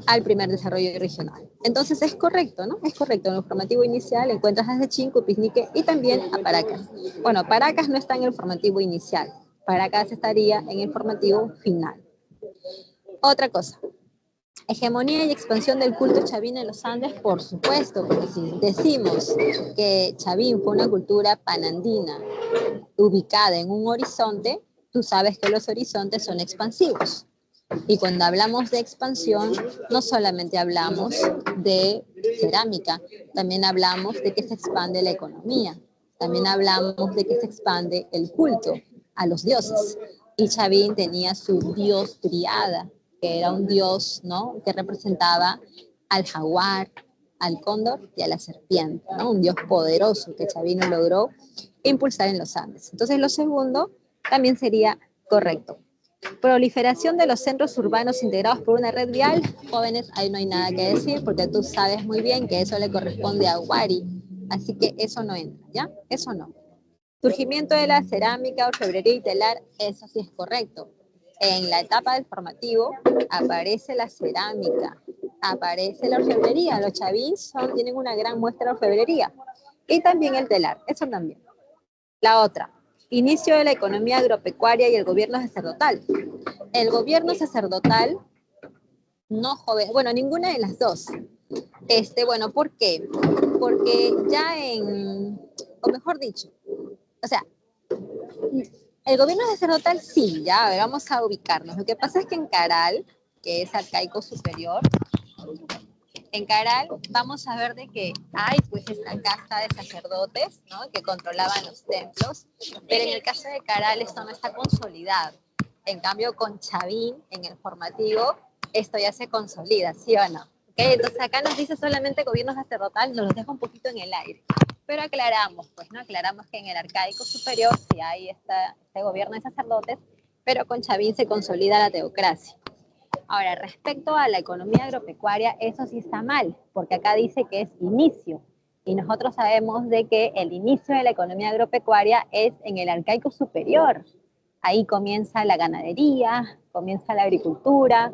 al primer desarrollo regional. Entonces es correcto, ¿no? Es correcto. En el formativo inicial encuentras a Sechín, Cupisnique y también a Paracas. Bueno, Paracas no está en el formativo inicial. Paracas estaría en el formativo final. Otra cosa, hegemonía y expansión del culto chavín en los Andes, por supuesto, porque si decimos que Chavín fue una cultura panandina ubicada en un horizonte, tú sabes que los horizontes son expansivos. Y cuando hablamos de expansión, no solamente hablamos de cerámica, también hablamos de que se expande la economía, también hablamos de que se expande el culto a los dioses. Y Chavín tenía su dios Triada, que era un dios, ¿no?, que representaba al jaguar, al cóndor y a la serpiente, ¿no? Un dios poderoso que Chavín logró impulsar en los Andes. Entonces, lo segundo también sería correcto. Proliferación de los centros urbanos integrados por una red vial. Jóvenes, ahí no hay nada que decir, porque tú sabes muy bien que eso le corresponde a Huari, así que eso no entra, ¿ya? Eso no. Surgimiento de la cerámica, orfebrería y telar, eso sí es correcto. En la etapa del formativo aparece la cerámica, aparece la orfebrería. Los chavís tienen una gran muestra de orfebrería. Y también el telar, eso también. La otra, inicio de la economía agropecuaria y el gobierno sacerdotal. El gobierno sacerdotal, no joven, bueno, ninguna de las dos. Bueno, ¿por qué? Porque ya o mejor dicho, o sea, el gobierno sacerdotal sí, ya, a ver, vamos a ubicarnos. Lo que pasa es que en Caral, que es arcaico superior, en Caral vamos a ver de que hay pues esta casta de sacerdotes, ¿no?, que controlaban los templos, pero en el caso de Caral esto no está consolidado. En cambio con Chavín, en el formativo, esto ya se consolida, ¿sí o no? ¿Okay? Entonces acá nos dice solamente gobierno sacerdotal, nos los deja un poquito en el aire. Pero aclaramos, pues, ¿no? Aclaramos que en el arcaico superior sí hay este gobierno de sacerdotes, pero con Chavín se consolida la teocracia. Ahora, respecto a la economía agropecuaria, eso sí está mal, porque acá dice que es inicio, y nosotros sabemos de que el inicio de la economía agropecuaria es en el arcaico superior. Ahí comienza la ganadería, comienza la agricultura.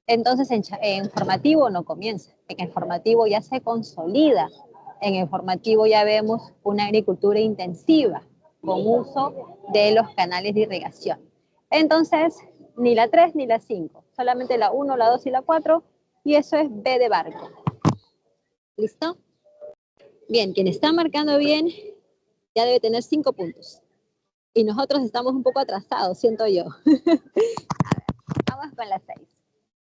Entonces en formativo no comienza, en el formativo ya se consolida, en el formativo ya vemos una agricultura intensiva, con uso de los canales de irrigación. Entonces, ni la 3 ni la 5, solamente la 1, la 2 y la 4, y eso es B de barco. ¿Listo? Bien, quien está marcando bien ya debe tener 5 puntos. Y nosotros estamos un poco atrasados, siento yo. Vamos con la 6.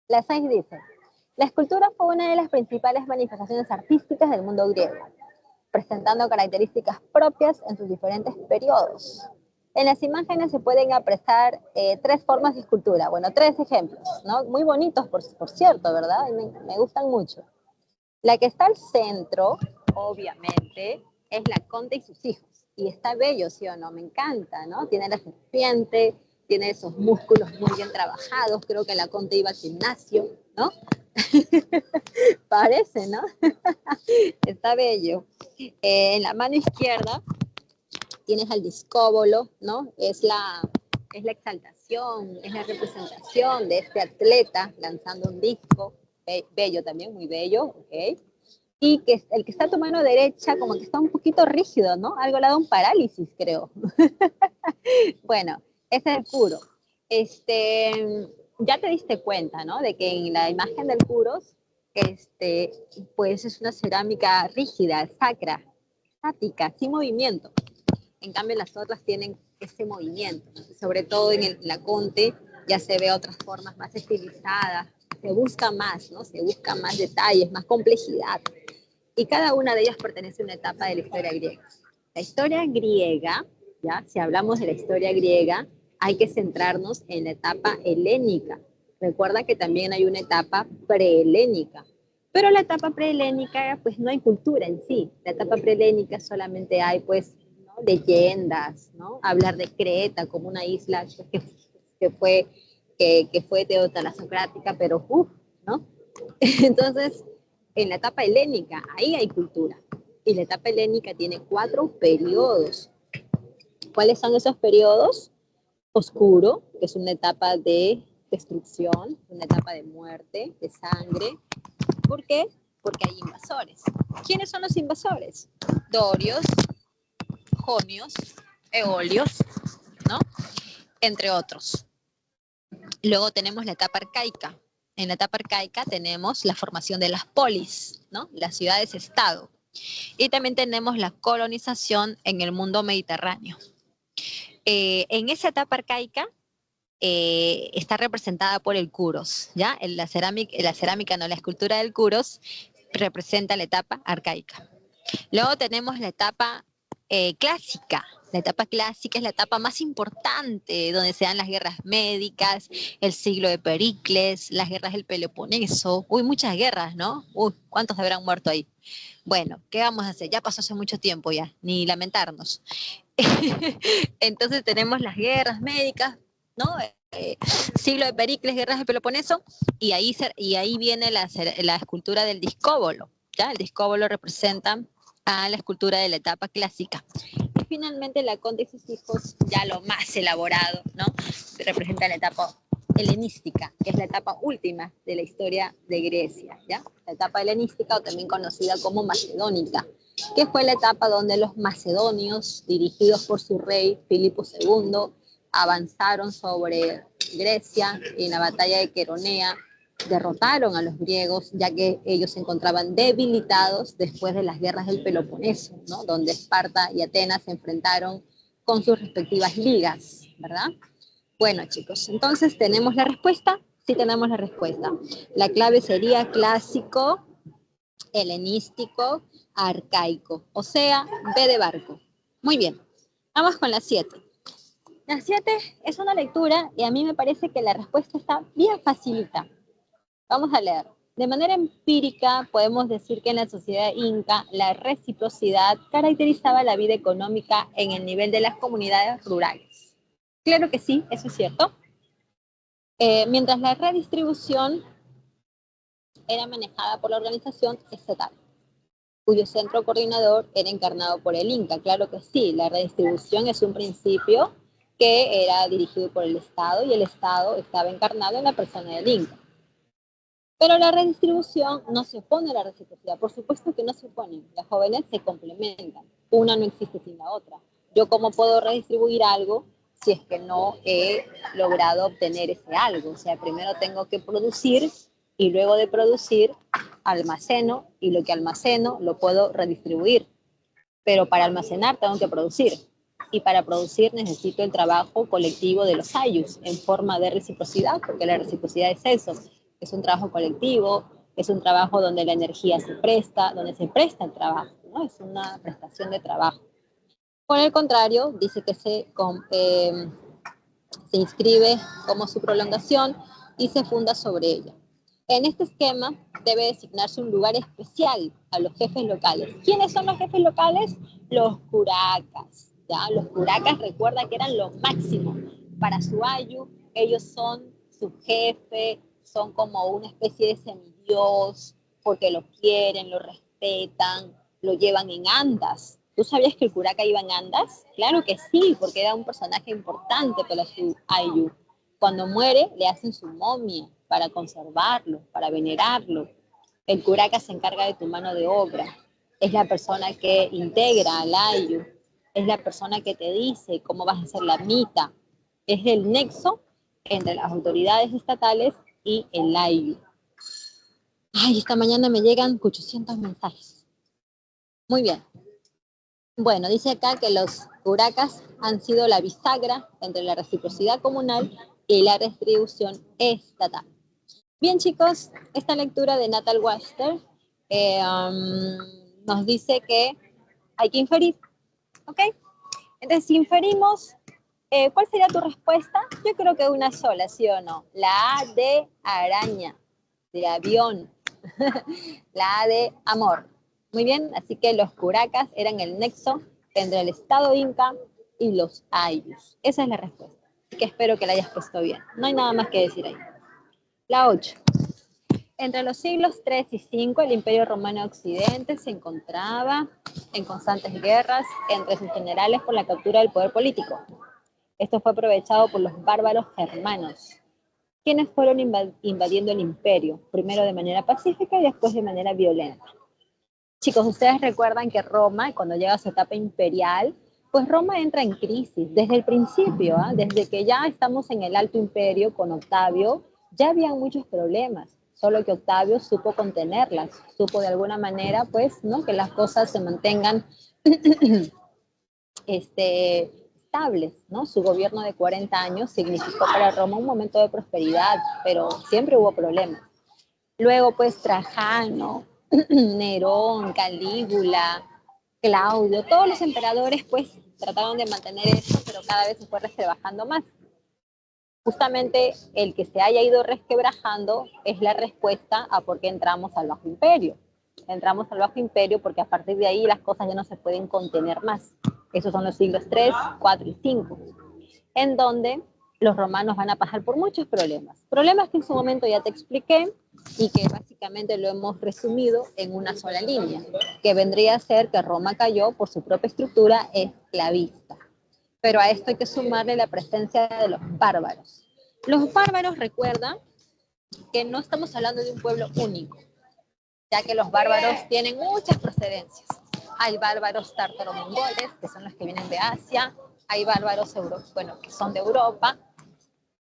La 6 dice, la escultura fue una de las principales manifestaciones artísticas del mundo griego, presentando características propias en sus diferentes periodos. En las imágenes se pueden apreciar 3 formas de escultura, bueno, 3 ejemplos, ¿no? Muy bonitos, por cierto, ¿verdad? Me gustan mucho. La que está al centro, obviamente, es la conde y sus hijos. Y está bello, ¿sí o no? Me encanta, ¿no? Tiene la serpiente, tiene esos músculos muy bien trabajados. Creo que la conde iba al gimnasio, ¿no? Parece, ¿no? Está bello. En la mano izquierda tienes al discóbolo, ¿no? Es la exaltación, es la representación de este atleta lanzando un disco, bello también, muy bello, ¿ok? Y que el que está a tu mano derecha como que está un poquito rígido, ¿no? Algo le da un parálisis, creo. Bueno, ese es el puro. Ya te diste cuenta, ¿no? De que en la imagen del Curos, pues es una cerámica rígida, sacra, estática, sin movimiento. En cambio, las otras tienen ese movimiento. Sobre todo en la Conte ya se ve otras formas más estilizadas. Se busca más, ¿no? Se busca más detalles, más complejidad. Y cada una de ellas pertenece a una etapa de la historia griega. La historia griega, ¿ya? Si hablamos de la historia griega, hay que centrarnos en la etapa helénica. Recuerda que también hay una etapa prehelénica. Pero la etapa prehelénica, pues no hay cultura en sí. La etapa prehelénica solamente hay, pues, ¿no? Leyendas, ¿no? Hablar de Creta como una isla que fue teotalasocrática, pero ¿no? Entonces, en la etapa helénica, ahí hay cultura. Y la etapa helénica tiene 4 periodos. ¿Cuáles son esos periodos? Oscuro, que es una etapa de destrucción, una etapa de muerte, de sangre. ¿Por qué? Porque hay invasores. ¿Quiénes son los invasores? Dorios, jonios, eolios, ¿no? Entre otros. Luego tenemos la etapa arcaica. En la etapa arcaica tenemos la formación de las polis, ¿no? Las ciudades-estado. Y también tenemos la colonización en el mundo mediterráneo. En esa etapa arcaica está representada por el Curos, ¿ya? La cerámica, no, la escultura del Curos representa la etapa arcaica. Luego tenemos la etapa clásica. La etapa clásica es la etapa más importante, donde se dan las guerras médicas, el siglo de Pericles, las guerras del Peloponeso. Uy, muchas guerras, ¿no? Uy, ¿cuántos habrán muerto ahí? Bueno, ¿qué vamos a hacer? Ya pasó hace mucho tiempo ya, ni lamentarnos. Entonces tenemos las guerras médicas, ¿no? Siglo de Pericles, guerras del Peloponeso, y ahí viene la escultura del discóbolo, ¿ya? El discóbolo representa a la escultura de la etapa clásica. Y finalmente la Conde y sus hijos, ya lo más elaborado, ¿no? Representa la etapa helenística, que es la etapa última de la historia de Grecia, ¿ya? La etapa helenística, o también conocida como macedónica, que fue la etapa donde los macedonios, dirigidos por su rey Filipo II, avanzaron sobre Grecia en la batalla de Queronea, derrotaron a los griegos, ya que ellos se encontraban debilitados después de las guerras del Peloponeso, ¿no? Donde Esparta y Atenas se enfrentaron con sus respectivas ligas, ¿verdad? Bueno, chicos, entonces tenemos la respuesta. Sí tenemos la respuesta. La clave sería clásico, helenístico, arcaico, o sea, B de barco. Muy bien, vamos con la 7. La 7 es una lectura y a mí me parece que la respuesta está bien facilita. Vamos a leer. De manera empírica, podemos decir que en la sociedad inca la reciprocidad caracterizaba la vida económica en el nivel de las comunidades rurales. Claro que sí, eso es cierto. Mientras la redistribución era manejada por la organización estatal, cuyo centro coordinador era encarnado por el Inca. Claro que sí, la redistribución es un principio que era dirigido por el Estado y el Estado estaba encarnado en la persona del Inca. Pero la redistribución no se opone a la reciprocidad, por supuesto que no se oponen, las jóvenes se complementan, una no existe sin la otra. Yo cómo puedo redistribuir algo si es que no he logrado obtener ese algo, o sea, primero tengo que producir y luego de producir almaceno y lo que almaceno lo puedo redistribuir, pero para almacenar tengo que producir y para producir necesito el trabajo colectivo de los ayllus en forma de reciprocidad, porque la reciprocidad es eso, es un trabajo colectivo, es un trabajo donde la energía se presta, donde se presta el trabajo, ¿no? Es una prestación de trabajo. Por el contrario, dice que se inscribe como su prolongación y se funda sobre ella. En este esquema debe designarse un lugar especial a los jefes locales. ¿Quiénes son los jefes locales? Los curacas. ¿Ya? Los curacas, recuerda que eran lo máximo. Para su ayu, ellos son su jefe, son como una especie de semidios, porque lo quieren, lo respetan, lo llevan en andas. ¿Tú sabías que el curaca iba en andas? Claro que sí, porque era un personaje importante para su ayu. Cuando muere, le hacen su momia para conservarlo, para venerarlo. El curaca se encarga de tu mano de obra. Es la persona que integra al ayu. Es la persona que te dice cómo vas a hacer la mita. Es el nexo entre las autoridades estatales y el AIU. Ay, esta mañana me llegan 800 mensajes. Muy bien. Bueno, dice acá que los curacas han sido la bisagra entre la reciprocidad comunal y la redistribución estatal. Bien, chicos, esta lectura de Natal Webster nos dice que hay que inferir, ¿ok? Entonces, si inferimos, ¿cuál sería tu respuesta? Yo creo que una sola, ¿sí o no? La A de araña, de avión, la A de amor. Muy bien, así que los curacas eran el nexo entre el Estado Inca y los ayllus. Esa es la respuesta. Así que espero que la hayas puesto bien. No hay nada más que decir ahí. La 8. Entre los siglos 3 y 5, el Imperio Romano de Occidente se encontraba en constantes guerras entre sus generales por la captura del poder político. Esto fue aprovechado por los bárbaros germanos, quienes fueron invadiendo el imperio, primero de manera pacífica y después de manera violenta. Chicos, ustedes recuerdan que Roma, cuando llega a su etapa imperial, pues Roma entra en crisis desde el principio, desde que ya estamos en el Alto Imperio con Octavio, ya habían muchos problemas, solo que Octavio supo contenerlas, supo de alguna manera, pues, ¿no? Que las cosas se mantengan estables, ¿no? Su gobierno de 40 años significó para Roma un momento de prosperidad, pero siempre hubo problemas. Luego, pues, Trajano, Nerón, Calígula, Claudio, todos los emperadores, pues, trataron de mantener eso, pero cada vez se fue resquebrajando más. Justamente el que se haya ido resquebrajando es la respuesta a por qué entramos al Bajo Imperio. Entramos al Bajo Imperio porque a partir de ahí las cosas ya no se pueden contener más. Esos son los siglos 3, 4 y 5, en donde los romanos van a pasar por muchos problemas. Problemas que en su momento ya te expliqué y que básicamente lo hemos resumido en una sola línea, que vendría a ser que Roma cayó por su propia estructura esclavista. Pero a esto hay que sumarle la presencia de los bárbaros. Los bárbaros, recuerdan que no estamos hablando de un pueblo único, ya que los bárbaros tienen muchas procedencias. Hay bárbaros tártaro-mongoles, que son los que vienen de Asia, hay bárbaros que son de Europa,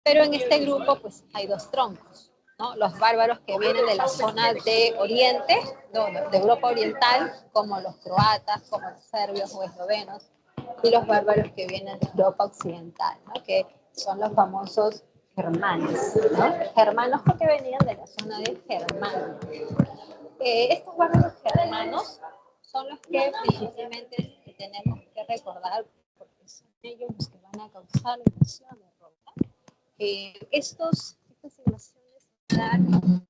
pero en este grupo pues hay dos troncos, ¿no? Los bárbaros que vienen de la zona de Oriente, de Europa Oriental, como los croatas, como los serbios o eslovenos, y los bárbaros que vienen de Europa Occidental, ¿no? Que son los famosos germanos, ¿no? Germanos porque venían de la zona de Germania. Estos bárbaros germanos son los que principalmente tenemos que recordar porque son ellos los que van a causar la invasión de Roma. Estas invasiones se dan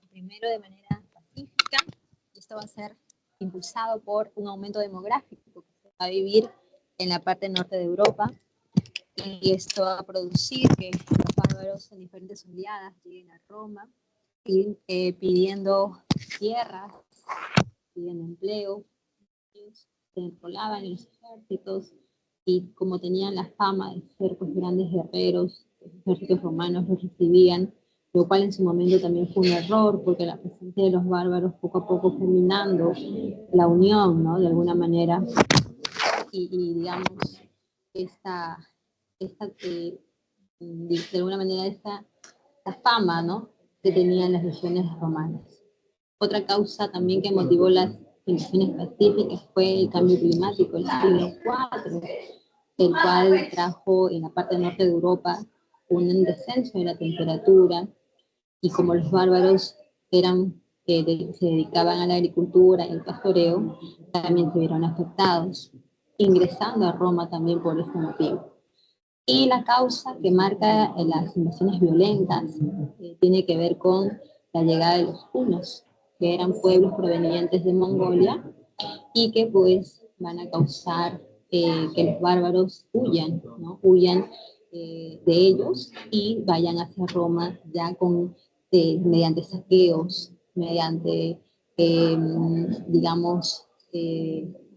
primero de manera pacífica, y esto va a ser impulsado por un aumento demográfico que se va a vivir en la parte norte de Europa, y esto va a producir que los bárbaros en diferentes oleadas lleguen a Roma pidiendo tierras, pidiendo empleo, se enrolaban en los ejércitos, y como tenían la fama de ser pues grandes guerreros, los ejércitos romanos los recibían, lo cual en su momento también fue un error, porque la presencia de los bárbaros poco a poco fue minando la unión, ¿no? De alguna manera, y digamos, de alguna manera esta fama, ¿no? Que tenían las legiones romanas. Otra causa también que motivó las invasiones pacíficas fue el cambio climático, el siglo IV, el cual trajo en la parte norte de Europa un descenso de la temperatura, y como los bárbaros se dedicaban a la agricultura y el pastoreo, también se vieron afectados, ingresando a Roma también por este motivo. Y la causa que marca las invasiones violentas tiene que ver con la llegada de los hunos, que eran pueblos provenientes de Mongolia y que pues van a causar que los bárbaros huyan, ¿no? Huyan de ellos y vayan hacia Roma ya mediante saqueos, mediante, digamos,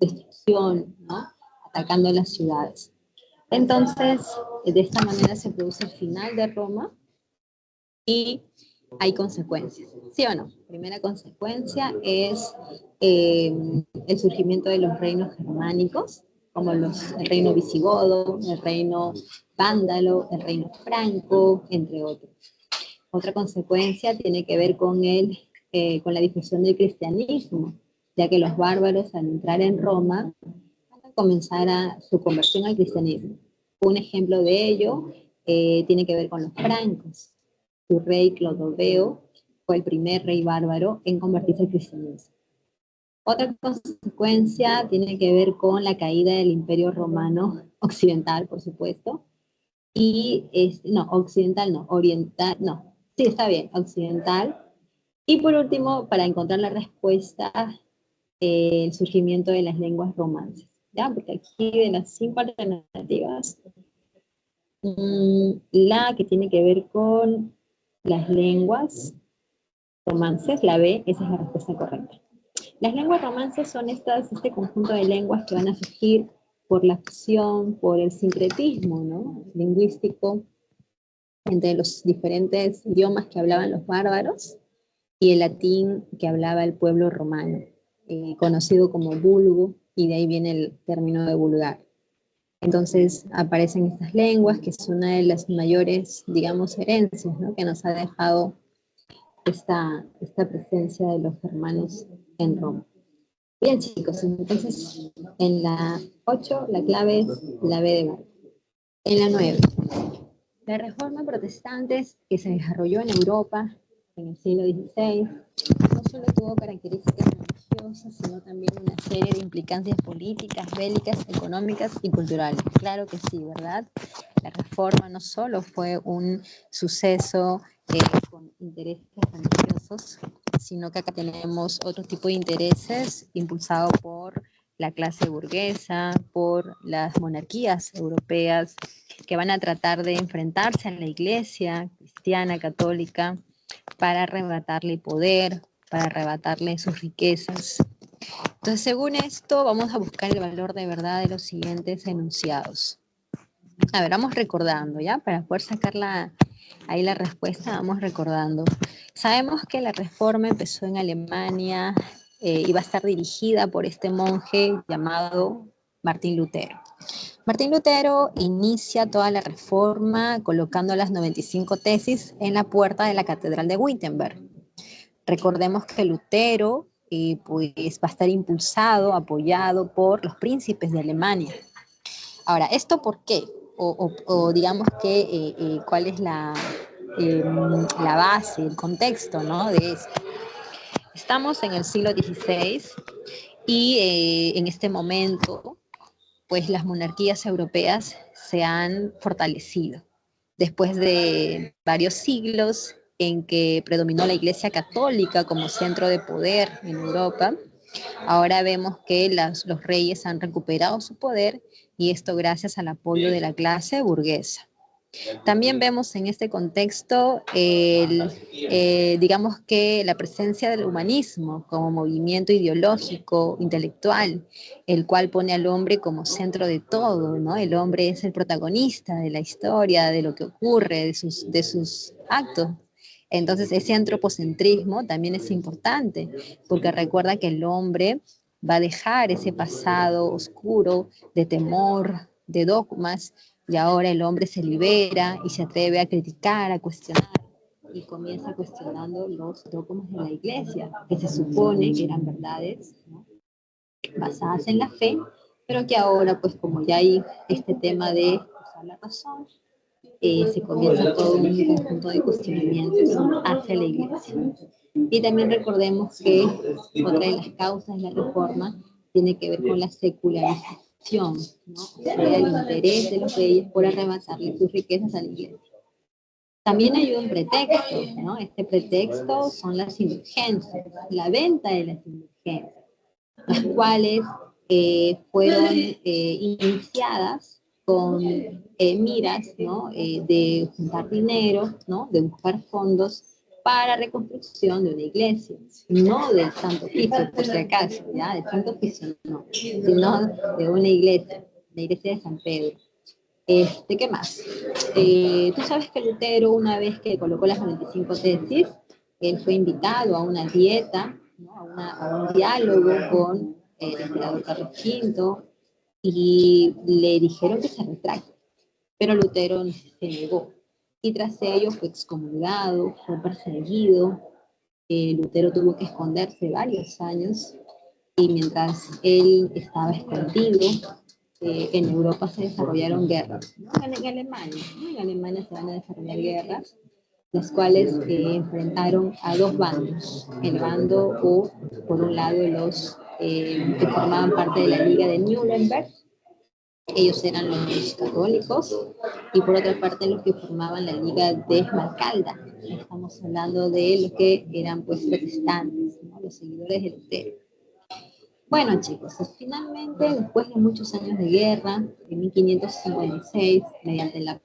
destrucción, ¿no? Atacando las ciudades. Entonces, de esta manera se produce el final de Roma y hay consecuencias, ¿sí o no? Primera consecuencia es el surgimiento de los reinos germánicos, como el reino visigodo, el reino vándalo, el reino franco, entre otros. Otra consecuencia tiene que ver con la difusión del cristianismo, ya que los bárbaros al entrar en Roma van a comenzar su conversión al cristianismo. Un ejemplo de ello tiene que ver con los francos. Su rey Clodoveo fue el primer rey bárbaro en convertirse al cristianismo. Otra consecuencia tiene que ver con la caída del Imperio Romano occidental, por supuesto, occidental no, oriental, no, sí, está bien, occidental. Y por último, para encontrar la respuesta, el surgimiento de las lenguas romances, ¿ya? Porque aquí de las 5 alternativas, la que tiene que ver con las lenguas romances, la B, esa es la respuesta correcta. Las lenguas romances son este conjunto de lenguas que van a surgir por la fusión, por el sincretismo, ¿no?, lingüístico entre los diferentes idiomas que hablaban los bárbaros y el latín que hablaba el pueblo romano, conocido como vulgo, y de ahí viene el término de vulgar. Entonces aparecen estas lenguas, que es una de las mayores, digamos, herencias, ¿no?, que nos ha dejado esta presencia de los germanos en Roma. Bien, chicos, entonces en la 8 la clave es la B de barco. En la 9, la reforma protestante que se desarrolló en Europa en el siglo XVI no solo tuvo características religiosas, sino también una serie de implicancias políticas, bélicas, económicas y culturales. Claro que sí, ¿verdad? La reforma no solo fue un suceso con intereses religiosos, sino que acá tenemos otro tipo de intereses impulsados por la clase burguesa, por las monarquías europeas, que van a tratar de enfrentarse a la iglesia cristiana, católica, para arrebatarle poder, para arrebatarle sus riquezas. Entonces, según esto, vamos a buscar el valor de verdad de los siguientes enunciados. A ver, vamos recordando, ¿ya? Para poder sacar ahí la respuesta, vamos recordando. Sabemos que la reforma empezó en Alemania y va a estar dirigida por este monje llamado Martín Lutero. Martín Lutero inicia toda la reforma colocando las 95 tesis en la puerta de la Catedral de Wittenberg. Recordemos que Lutero pues, va a estar impulsado, apoyado por los príncipes de Alemania. Ahora, ¿esto por qué? O digamos que cuál es la base, el contexto, ¿no?, de esto. Estamos en el siglo XVI y en este momento pues las monarquías europeas se han fortalecido. Después de varios siglos en que predominó la Iglesia Católica como centro de poder en Europa, ahora vemos que los reyes han recuperado su poder, y esto gracias al apoyo de la clase burguesa. También vemos en este contexto, digamos que la presencia del humanismo como movimiento ideológico, intelectual, el cual pone al hombre como centro de todo, ¿no? El hombre es el protagonista de la historia, de lo que ocurre, de sus actos. Entonces ese antropocentrismo también es importante, porque recuerda que el hombre va a dejar ese pasado oscuro de temor, de dogmas, y ahora el hombre se libera y se atreve a criticar, a cuestionar, y comienza cuestionando los dogmas de la iglesia, que se supone que eran verdades, ¿no?, basadas en la fe, pero que ahora, pues como ya hay este tema de usar la razón, se comienza todo un conjunto de cuestionamientos hacia la iglesia. Y también recordemos que otra de las causas de la reforma tiene que ver con la secularización, ¿no?, o sea, el interés de los reyes por arrebatarle sus riquezas a la iglesia. También hay un pretexto, ¿no? Este pretexto son las indulgencias, la venta de las indulgencias, las cuales fueron iniciadas con miras, ¿no?, de juntar dinero, ¿no?, de buscar fondos para reconstrucción de una iglesia, no del Santo Oficio, por si acaso, ¿ya? Del Santo Oficio no, sino de una iglesia, la iglesia de San Pedro. ¿Qué más? Tú sabes que Lutero, una vez que colocó las 95 tesis, él fue invitado a una dieta, ¿no?, a un diálogo con el emperador Carlos V, y le dijeron que se retracte, pero Lutero se negó. Y tras ello fue excomulgado, fue perseguido. Lutero tuvo que esconderse varios años y mientras él estaba escondido, en Europa se desarrollaron guerras, ¿no? En Alemania, ¿no? En Alemania se van a desarrollar guerras, las cuales enfrentaron a dos bandos, el bando o por un lado los que formaban parte de la Liga de Nuremberg, ellos eran los católicos, y por otra parte los que formaban la Liga de Esmalcalda, estamos hablando de los que eran pues protestantes, ¿no? Los seguidores de Lutero. Bueno chicos, finalmente después de muchos años de guerra, en 1556, mediante la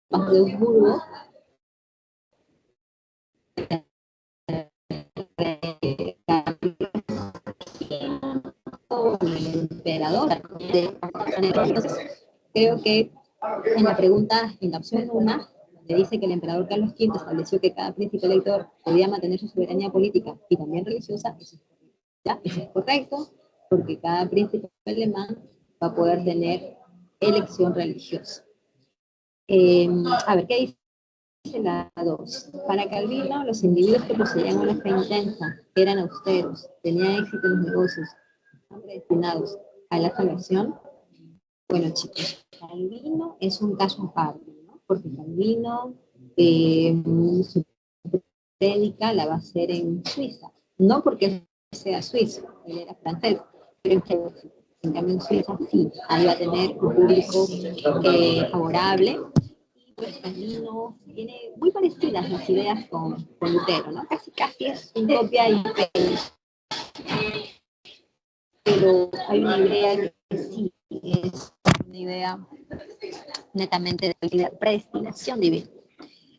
paz de Augsburgo, el emperador. Entonces, creo que en la pregunta, en la opción 1, le dice que el emperador Carlos V estableció que cada príncipe elector podía mantener su soberanía política y también religiosa. Eso es correcto, ¿ya? Eso es correcto, porque cada príncipe alemán va a poder tener elección religiosa. A ver, ¿qué dice la 2? Para Calvino, los individuos que poseían una fe intensa, eran austeros, tenían éxito en los negocios, estaban predestinados a la salvación. Bueno, chicos, Calvino es un caso aparte, ¿no? Porque Calvino, su prédica la va a hacer en Suiza, no porque sea suizo, él era francés, pero en cambio en Suiza sí, ahí va a tener un público favorable. Y pues Calvino tiene muy parecidas las ideas con Lutero, ¿no? Casi es un copia y pega, pero hay una idea que sí es una idea netamente de la predestinación divina.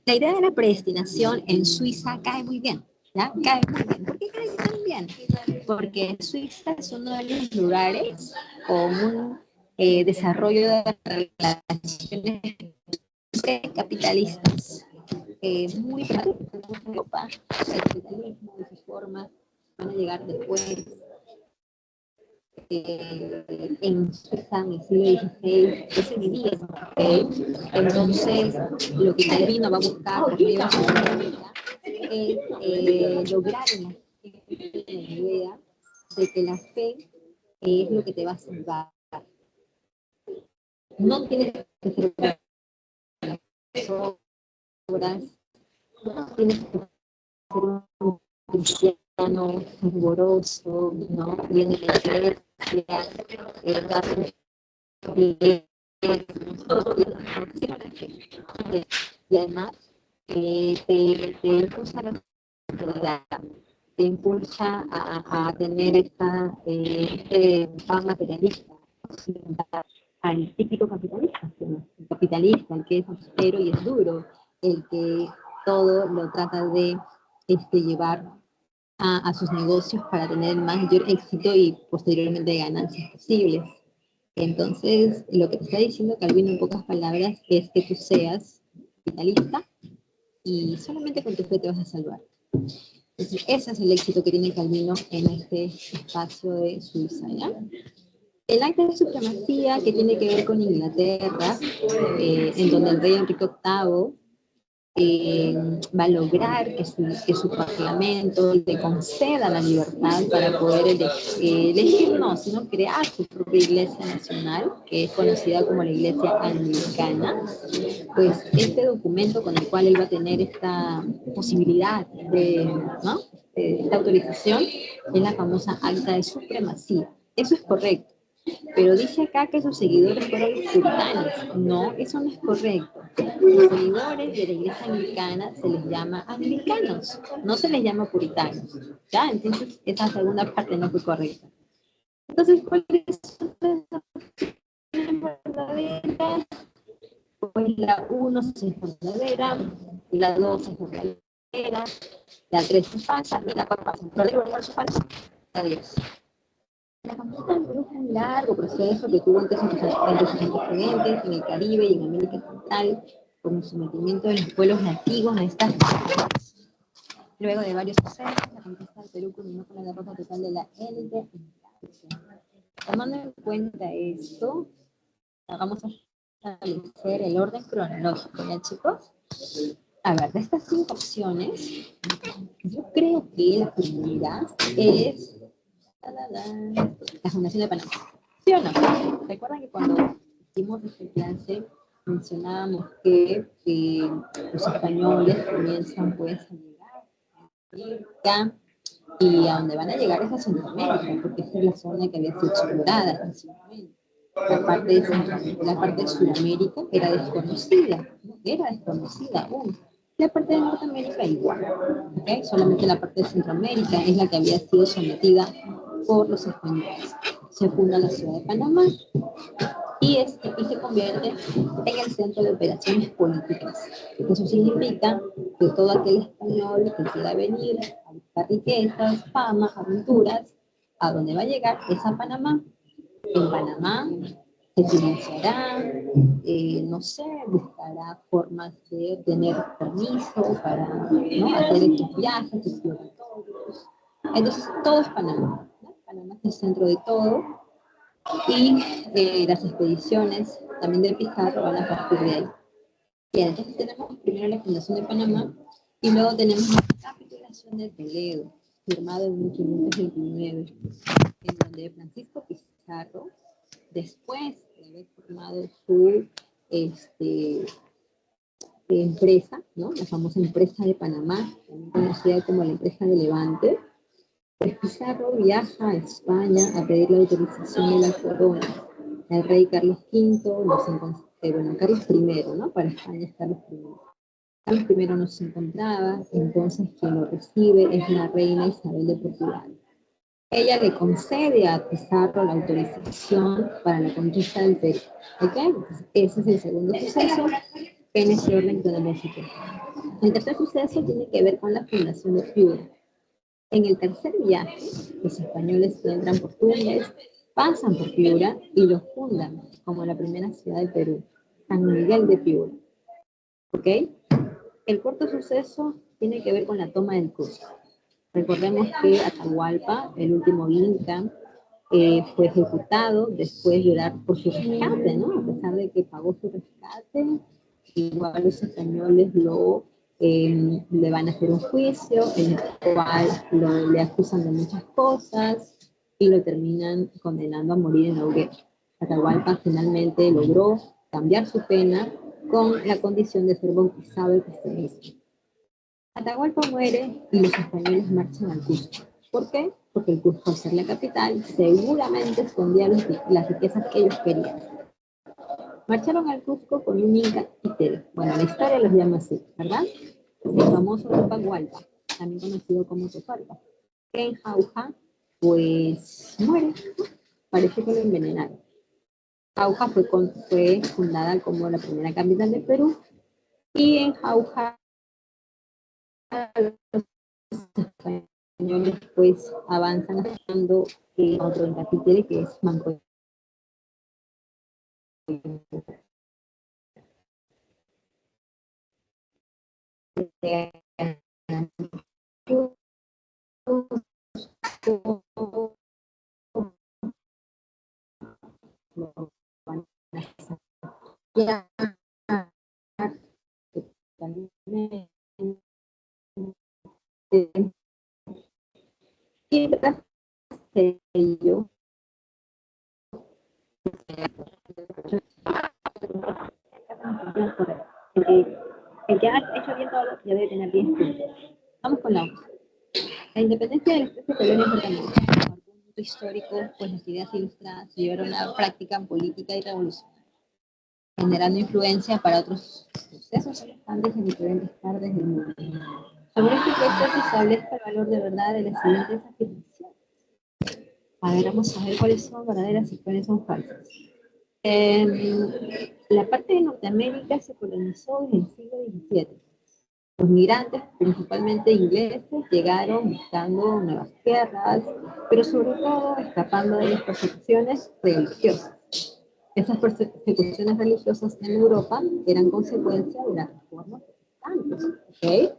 La idea de la predestinación en Suiza cae muy bien, ¿ya? Cae muy bien. ¿Por qué cae tan bien? Porque Suiza es uno de los lugares con un desarrollo de relaciones capitalistas muy en Europa. El capitalismo de sus formas van a llegar después en Suiza en el siglo XVI, ese vivía, entonces lo que Calvino va a buscar por medio de su política es lograr en la gente la idea de que la fe es lo que te va a salvar. No tienes que ser obras, no tienes que ser un cristiano fervoroso, ¿no? Viene de la iglesia, y además te impulsa la sociedad, te impulsa a tener este pan materialista, al típico capitalista, el capitalista, el que es austero y es duro, el que todo lo trata de llevar a sus negocios para tener el mayor éxito y posteriormente ganancias posibles. Entonces, lo que te está diciendo Calvino en pocas palabras es que tú seas capitalista y solamente con tu fe te vas a salvar. Entonces, ese es el éxito que tiene Calvino en este espacio de Suiza, ¿ya? El acta de supremacía que tiene que ver con Inglaterra, en donde el rey Enrique VIII va a lograr que su parlamento le conceda la libertad para poder elegir, no, sino crear su propia iglesia nacional, que es conocida como la iglesia anglicana. Pues este documento con el cual él va a tener esta posibilidad ¿no? Esta autorización es la famosa acta de supremacía. Eso es correcto. Pero dice acá que sus seguidores fueron los puritanos. No, eso no es correcto. Los seguidores de la iglesia anglicana se les llama anglicanos, no se les llama puritanos. ¿Ya? Entonces, esa segunda parte no fue correcta. Entonces, ¿cuál es la verdadera? Pues la 1 es verdadera, la 2 es verdadera, la 3 es falsa y la 4 es falsa. La 10. La conquista del Perú fue un largo proceso que tuvo entre sus antecedentes en el Caribe y en América Central, con el sometimiento de los pueblos nativos a estas tierras. Luego de varios sucesos, la conquista del Perú culminó con la derrota total de la élite Tomando en cuenta esto, vamos a establecer el orden cronológico, ¿ya, chicos? A ver, de estas 5 opciones, yo creo que la primera es la Fundación de Panamá. ¿Sí o no? ¿Recuerdan que cuando hicimos esta clase mencionábamos que los españoles comienzan pues a llegar a América y a donde van a llegar es a Centroamérica, porque esa es la zona que había sido explorada en ese momento. La parte de Sudamérica era desconocida, ¿no? Era desconocida aún. La parte de Norteamérica igual, ¿okay? Solamente la parte de Centroamérica es la que había sido sometida por los españoles. Se funda la ciudad de Panamá y se convierte en el centro de operaciones políticas. Eso significa que todo aquel español que quiera venir a buscar riquezas, fama, aventuras, a donde va a llegar es a Panamá. En Panamá se financiará, no sé, buscará formas de tener permiso para, ¿no?, hacer estos viajes exploratorios. Entonces, todo es Panamá, ¿no? Panamá es el centro de todo y las expediciones también de Pizarro van a partir de ahí. Bien, entonces tenemos primero la fundación de Panamá y luego tenemos la capitulación de Toledo, firmado en 1529, en donde Francisco Pizarro, después de haber formado su empresa, ¿no?, la famosa empresa de Panamá, también conocida como la empresa de Levante, pues Pizarro viaja a España a pedir la autorización de la corona. El rey Carlos V, Carlos I, ¿no? Para España es Carlos I. Carlos I no se encontraba, entonces quien lo recibe es la reina Isabel de Portugal. Ella le concede a Pizarro la autorización para la conquista del Perú. ¿Ok? Entonces, ese es el segundo suceso en ese orden cronológico. El tercer suceso tiene que ver con la fundación de Piura. En el tercer viaje, los españoles entran por Tumbes, pasan por Piura y lo fundan como la primera ciudad del Perú, San Miguel de Piura. ¿Ok? El cuarto suceso tiene que ver con la toma del Cusco. Recordemos que Atahualpa, el último inca, fue ejecutado después de orar por su rescate, ¿no? A pesar de que pagó su rescate, igual los españoles le van a hacer un juicio, en el cual le acusan de muchas cosas y lo terminan condenando a morir en la hoguera. Atahualpa finalmente logró cambiar su pena con la condición de ser bautizado el cristianismo. Atahualpa muere y los españoles marchan al Cusco. ¿Por qué? Porque el Cusco, al ser la capital, seguramente escondía las riquezas que ellos querían. Marcharon al Cusco con un inca Quitero. Bueno, la historia los llama así, ¿verdad? El famoso Tupac Hualpa, también conocido como Toparpa, que en Jauja, pues muere. Parece que lo envenenaron. Jauja fue fundada como la primera capital de Perú y en Jauja los españoles pues avanzan buscando otro en Capitere, que es Manco. Y tras ello, el que ha hecho bien todo ya debe tener 10 puntos. Vamos con la 11. La independencia de los 13 colonias norteamericanos, como argumento histórico, pues las ideas ilustradas se llevaron a la práctica en política y revolución, generando influencia para otros sucesos importantes en diferentes partes del mundo. Sobre este texto se establece el valor de verdad de las siguientes afirmaciones. A ver, vamos a ver cuáles son verdaderas y cuáles son falsas. La parte de Norteamérica se colonizó en el siglo XVII. Los migrantes, principalmente ingleses, llegaron buscando nuevas tierras, pero sobre todo escapando de las persecuciones religiosas. Esas persecuciones religiosas en Europa eran consecuencia de las reformas protestantes, ¿ok?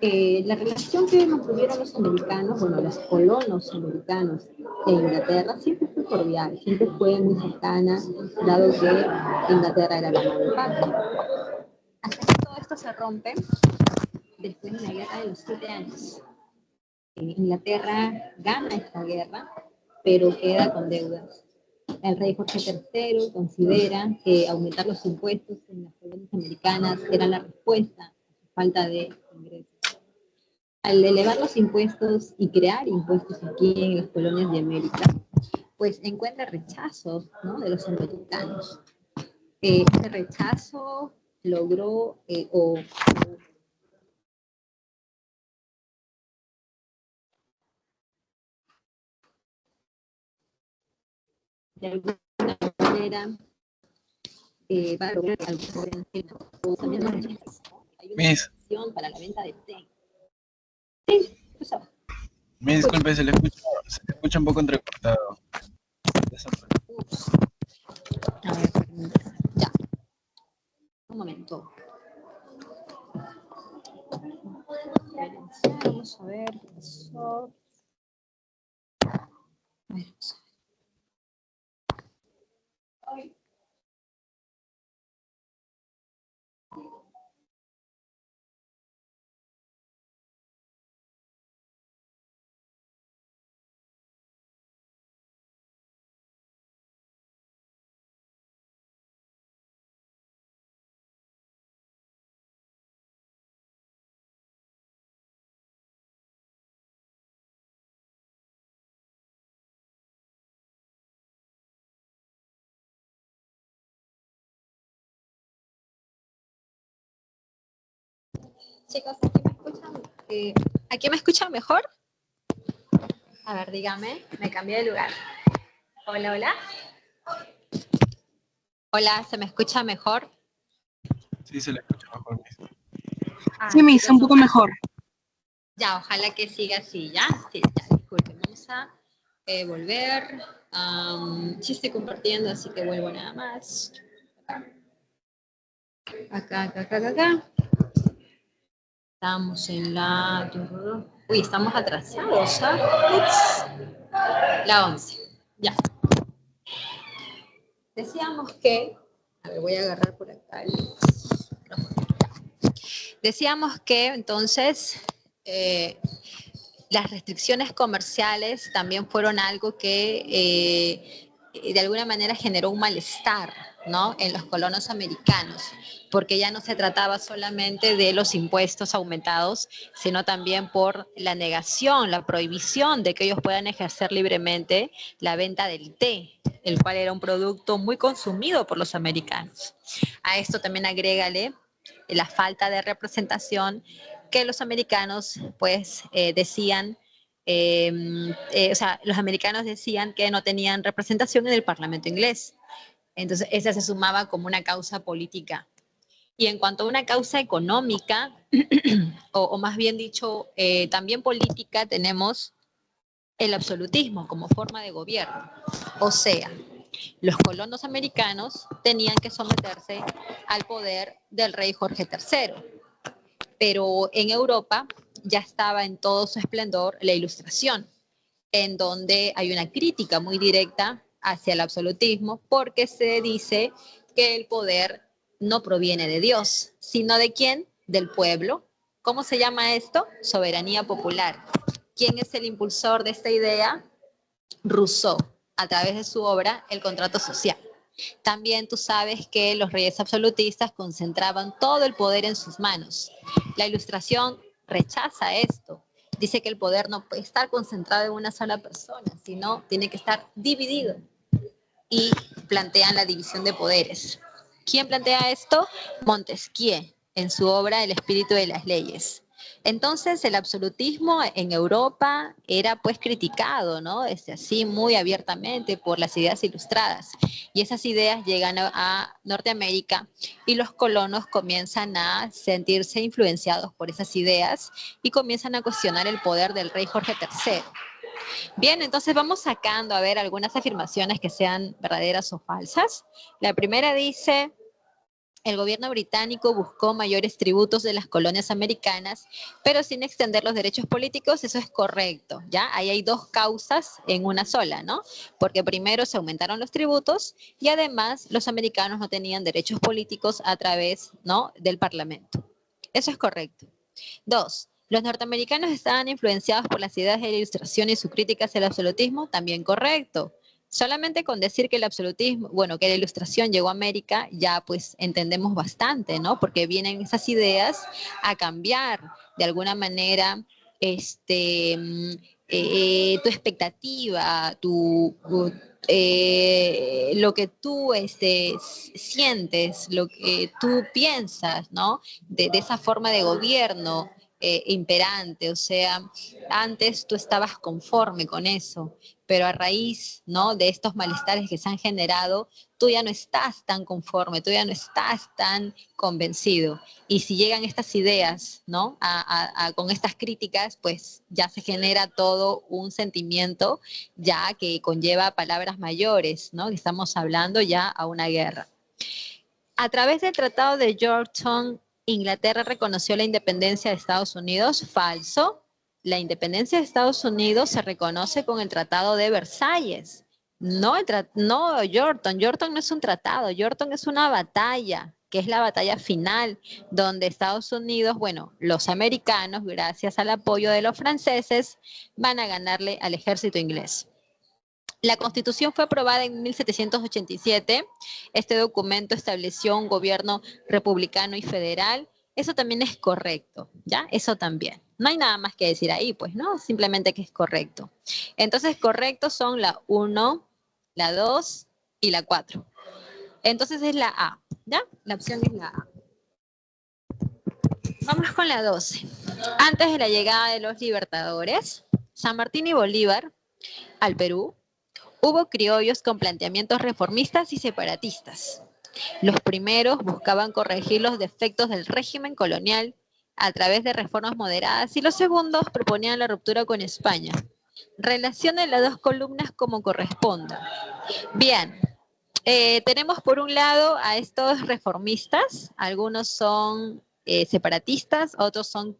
La relación que mantuvieron los americanos, bueno, los colonos americanos en Inglaterra siempre fue cordial, siempre fue muy cercana, dado que Inglaterra era la madre patria. Hasta que todo esto se rompe después de la guerra de los 7 años. Inglaterra gana esta guerra, pero queda con deudas. El rey Jorge III considera que aumentar los impuestos en las colonias americanas era la respuesta a su falta de ingresos. Al elevar los impuestos y crear impuestos aquí en las colonias de América, pues encuentra rechazo, ¿no?, de los americanos. Este rechazo logró de alguna manera va a lograr algo también hay una Miss, opción para la venta de té. Sí, eso. disculpe, se le escucha un poco entrecortado. A ver, ya, un momento. Vamos a ver qué pasó. A ver, chicos, ¿aquí me escuchan? ¿Aquí me escuchan mejor? A ver, dígame, me cambié de lugar. Hola, hola. Hola, ¿se me escucha mejor? Sí, se le escucha mejor, Miss. Sí, me hizo un poco mejor. Ya, ojalá que siga así, ¿ya? Sí, ya, disculpen, vamos a volver. Sí estoy compartiendo, así que vuelvo nada más. Acá. Estamos en la... Uy, estamos atrasados, ¿ah? Ups. La 11, ya. Decíamos que... A ver, voy a agarrar por acá el micrófono. Decíamos que, entonces... las restricciones comerciales también fueron algo que de alguna manera generó un malestar, ¿no?, en los colonos americanos, porque ya no se trataba solamente de los impuestos aumentados, sino también por la negación, la prohibición de que ellos puedan ejercer libremente la venta del té, el cual era un producto muy consumido por los americanos. A esto también agrégale la falta de representación que los americanos pues decían, o sea, los americanos decían que no tenían representación en el Parlamento inglés. Entonces, esa se sumaba como una causa política. Y en cuanto a una causa económica, o más bien dicho, también política, tenemos el absolutismo como forma de gobierno. O sea, los colonos americanos tenían que someterse al poder del rey Jorge III. Pero en Europa ya estaba en todo su esplendor la Ilustración, en donde hay una crítica muy directa hacia el absolutismo, porque se dice que el poder no proviene de Dios, sino de quién, del pueblo. ¿Cómo se llama esto? Soberanía popular. ¿Quién es el impulsor de esta idea? Rousseau, a través de su obra El contrato social. También tú sabes que los reyes absolutistas concentraban todo el poder en sus manos. La Ilustración rechaza esto. Dice que el poder no puede estar concentrado en una sola persona, sino tiene que estar dividido. Y plantean la división de poderes. ¿Quién plantea esto? Montesquieu, en su obra El espíritu de las leyes. Entonces el absolutismo en Europa era pues criticado, ¿no? Así muy abiertamente por las ideas ilustradas. Y esas ideas llegan a Norteamérica y los colonos comienzan a sentirse influenciados por esas ideas y comienzan a cuestionar el poder del rey Jorge III. Bien, entonces vamos sacando a ver algunas afirmaciones que sean verdaderas o falsas. La primera dice, El gobierno británico buscó mayores tributos de las colonias americanas, pero sin extender los derechos políticos. Eso es correcto, ¿ya? Ahí hay dos causas en una sola, ¿no? Porque primero se aumentaron los tributos y además los americanos no tenían derechos políticos a través, ¿no?, del Parlamento. Eso es correcto. Dos, los norteamericanos estaban influenciados por las ideas de la Ilustración y su crítica hacia el absolutismo, también correcto. Solamente con decir que el absolutismo, bueno, que la Ilustración llegó a América, ya pues entendemos bastante, ¿no? Porque vienen esas ideas a cambiar de alguna manera tu expectativa, lo que tú sientes, lo que tú piensas, ¿no? De esa forma de gobierno imperante, o sea, antes tú estabas conforme con eso, pero a raíz, ¿no?, de estos malestares que se han generado, tú ya no estás tan conforme, tú ya no estás tan convencido. Y si llegan estas ideas, ¿no?, con estas críticas, pues ya se genera todo un sentimiento ya que conlleva palabras mayores, ¿no? Estamos hablando ya a una guerra. A través del Tratado de Georgetown, Inglaterra reconoció la independencia de Estados Unidos. Falso. La independencia de Estados Unidos se reconoce con el Tratado de Versalles. No, no Georgetown. Georgetown no es un tratado. Georgetown es una batalla, que es la batalla final, donde Estados Unidos, bueno, los americanos, gracias al apoyo de los franceses, van a ganarle al ejército inglés. La Constitución fue aprobada en 1787. Este documento estableció un gobierno republicano y federal. Eso también es correcto, ¿ya? Eso también. No hay nada más que decir ahí, pues, ¿no? Simplemente que es correcto. Entonces, correctos son la 1, la 2 y la 4. Entonces es la A, ¿ya? La opción es la A. Vamos con la 12. Antes de la llegada de los libertadores, San Martín y Bolívar al Perú, hubo criollos con planteamientos reformistas y separatistas. Los primeros buscaban corregir los defectos del régimen colonial a través de reformas moderadas y los segundos proponían la ruptura con España. Relacione las dos columnas como corresponda. Bien, tenemos por un lado a estos reformistas, algunos son separatistas, otros son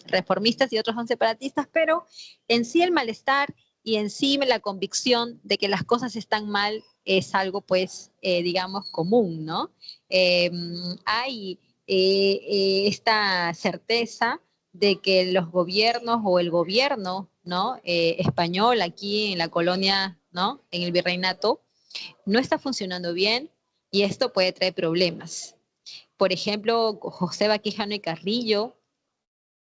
reformistas y otros son separatistas, pero en sí el malestar y en sí la convicción de que las cosas están mal es algo, pues, digamos, común, ¿no? Hay esta certeza de que los gobiernos o el gobierno, ¿no?, español aquí en la colonia, ¿no?, en el virreinato, no está funcionando bien y esto puede traer problemas. Por ejemplo, José Baquijano y Carrillo,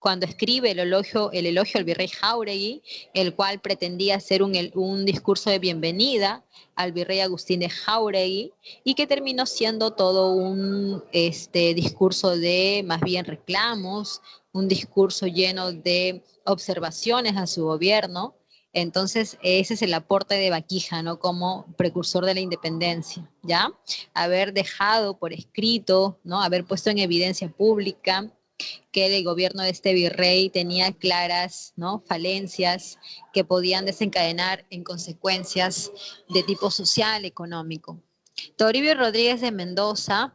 cuando escribe el elogio al virrey Jáuregui, el cual pretendía hacer un discurso de bienvenida al virrey Agustín de Jáuregui, y que terminó siendo todo un discurso de más bien reclamos, un discurso lleno de observaciones a su gobierno. Entonces, ese es el aporte de Baquijano como precursor de la independencia, ¿ya? Haber dejado por escrito, ¿no?, haber puesto en evidencia pública que el gobierno de este virrey tenía claras, ¿no?, falencias que podían desencadenar en consecuencias de tipo social, económico. Toribio Rodríguez de Mendoza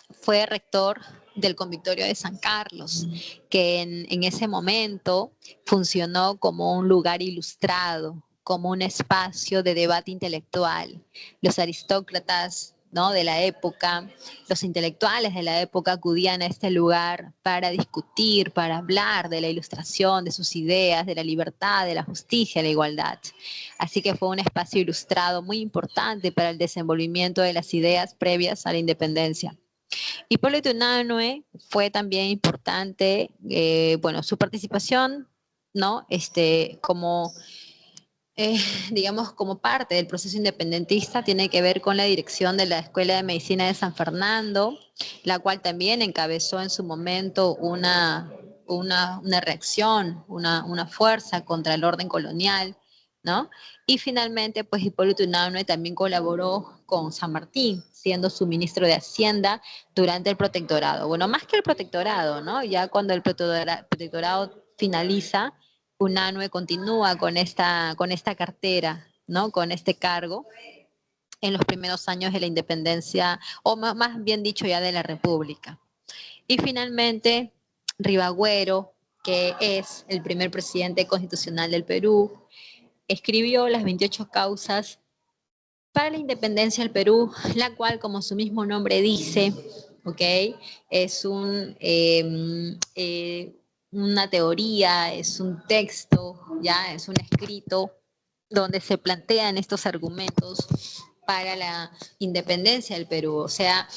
fue rector del Convictorio de San Carlos, que en ese momento funcionó como un lugar ilustrado, como un espacio de debate intelectual. Los aristócratas, ¿no?, de la época, los intelectuales de la época acudían a este lugar para discutir, para hablar de la Ilustración, de sus ideas, de la libertad, de la justicia, de la igualdad. Así que fue un espacio ilustrado muy importante para el desenvolvimiento de las ideas previas a la independencia. Hipólito Unanue fue también importante, bueno, su participación, ¿no?, como digamos, como parte del proceso independentista, tiene que ver con la dirección de la Escuela de Medicina de San Fernando, la cual también encabezó en su momento una reacción, una fuerza contra el orden colonial, ¿no? Y finalmente, pues Hipólito Unanue también colaboró con San Martín, siendo su ministro de Hacienda durante el protectorado. Bueno, más que el protectorado, ¿no? Ya cuando el protectorado finaliza, Unanue continúa con esta cartera, ¿no?, con este cargo, en los primeros años de la independencia, o más bien dicho ya de la República. Y finalmente, Ribagüero, que es el primer presidente constitucional del Perú, escribió las 28 causas para la independencia del Perú, la cual, como su mismo nombre dice, ¿ok? Es una teoría, es un texto, ya es un escrito donde se plantean estos argumentos para la independencia del Perú. O sea,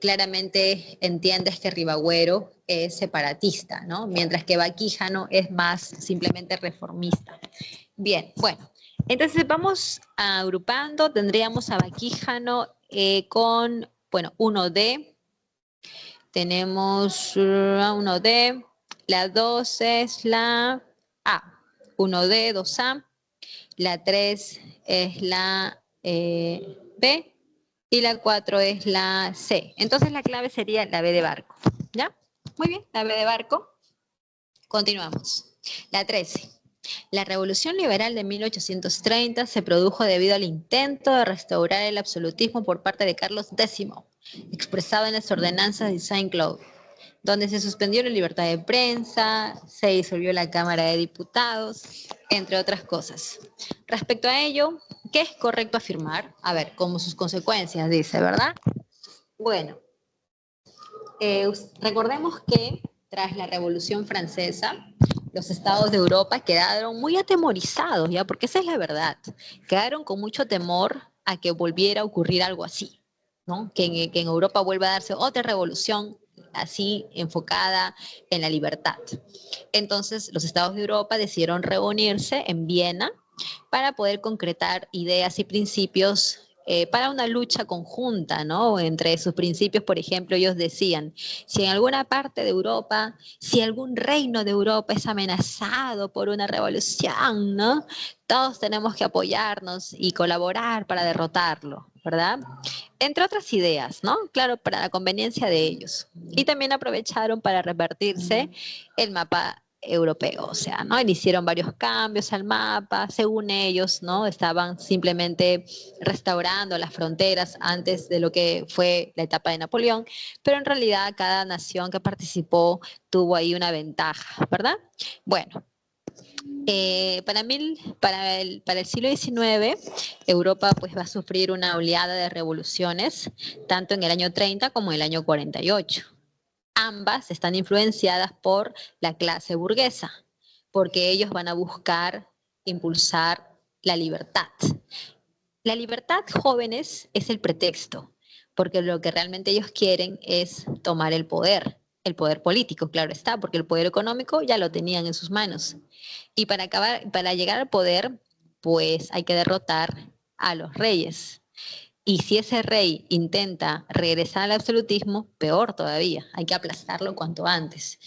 claramente entiendes que Ribagüero es separatista, ¿no? Mientras que Baquíjano es más simplemente reformista. Bien, bueno, entonces vamos agrupando, tendríamos a Baquíjano con, bueno, 1D, tenemos 1D, la 2 es la A, 1D, 2A, la 3 es la B y la 4 es la C. Entonces la clave sería la B de barco, ¿ya? Muy bien, la B de barco. Continuamos. La 13. La Revolución Liberal de 1830 se produjo debido al intento de restaurar el absolutismo por parte de Carlos X, expresado en las ordenanzas de Saint-Cloud, donde se suspendió la libertad de prensa, se disolvió la Cámara de Diputados, entre otras cosas. Respecto a ello, ¿qué es correcto afirmar? A ver, como sus consecuencias, dice, ¿verdad? Bueno, recordemos que tras la Revolución Francesa, los estados de Europa quedaron muy atemorizados, ¿ya? Porque esa es la verdad. Quedaron con mucho temor a que volviera a ocurrir algo así, ¿no? Que en Europa vuelva a darse otra revolución así enfocada en la libertad. Entonces, los estados de Europa decidieron reunirse en Viena para poder concretar ideas y principios para una lucha conjunta, ¿no? Entre sus principios, por ejemplo, ellos decían, si en alguna parte de Europa, si algún reino de Europa es amenazado por una revolución, ¿no? Todos tenemos que apoyarnos y colaborar para derrotarlo, ¿verdad? Entre otras ideas, ¿no? Claro, para la conveniencia de ellos. Y también aprovecharon para repartirse el mapa europeo, o sea, ¿no? Y hicieron varios cambios al mapa, según ellos, ¿no? Estaban simplemente restaurando las fronteras antes de lo que fue la etapa de Napoleón, pero en realidad cada nación que participó tuvo ahí una ventaja, ¿verdad? Bueno, para el siglo XIX, Europa pues va a sufrir una oleada de revoluciones, tanto en el año 30 como en el año 48. Ambas están influenciadas por la clase burguesa, porque ellos van a buscar impulsar la libertad. La libertad, jóvenes, es el pretexto, porque lo que realmente ellos quieren es tomar el poder político, claro está, porque el poder económico ya lo tenían en sus manos. Y para llegar al poder, pues hay que derrotar a los reyes. Y si ese rey intenta regresar al absolutismo, peor todavía, hay que aplastarlo cuanto antes.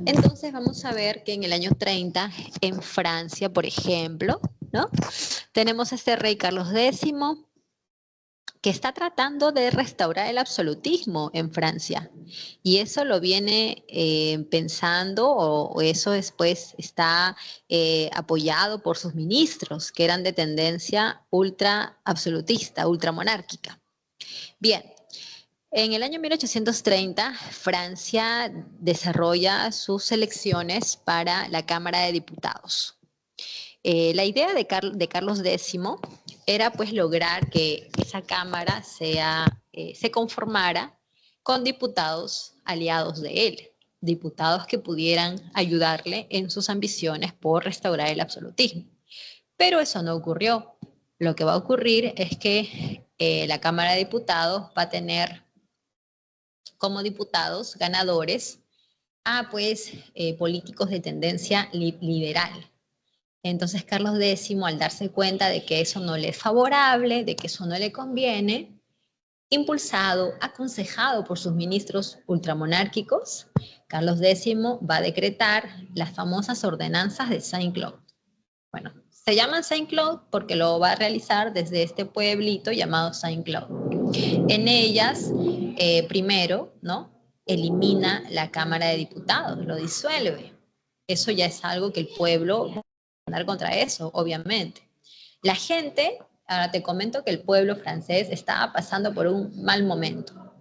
Entonces vamos a ver que en el año 30, en Francia, por ejemplo, ¿no? Tenemos a este rey Carlos X, que está tratando de restaurar el absolutismo en Francia. Y eso lo viene pensando, o eso después está apoyado por sus ministros, que eran de tendencia ultra absolutista, ultramonárquica. Bien, en el año 1830, Francia desarrolla sus elecciones para la Cámara de Diputados. La idea de Carlos X era pues lograr que esa Cámara se conformara con diputados aliados de él, diputados que pudieran ayudarle en sus ambiciones por restaurar el absolutismo. Pero eso no ocurrió. Lo que va a ocurrir es que la Cámara de Diputados va a tener como diputados ganadores a pues políticos de tendencia liberal. Entonces Carlos X, al darse cuenta de que eso no le es favorable, de que eso no le conviene, impulsado, aconsejado por sus ministros ultramonárquicos, Carlos X va a decretar las famosas ordenanzas de Saint-Cloud. Bueno, se llaman Saint-Cloud porque lo va a realizar desde este pueblito llamado Saint-Cloud. En ellas, primero, ¿no? Elimina la Cámara de Diputados, lo disuelve. Eso ya es algo que el pueblo contra eso, obviamente. La gente Ahora te comento que el pueblo francés estaba pasando por un mal momento.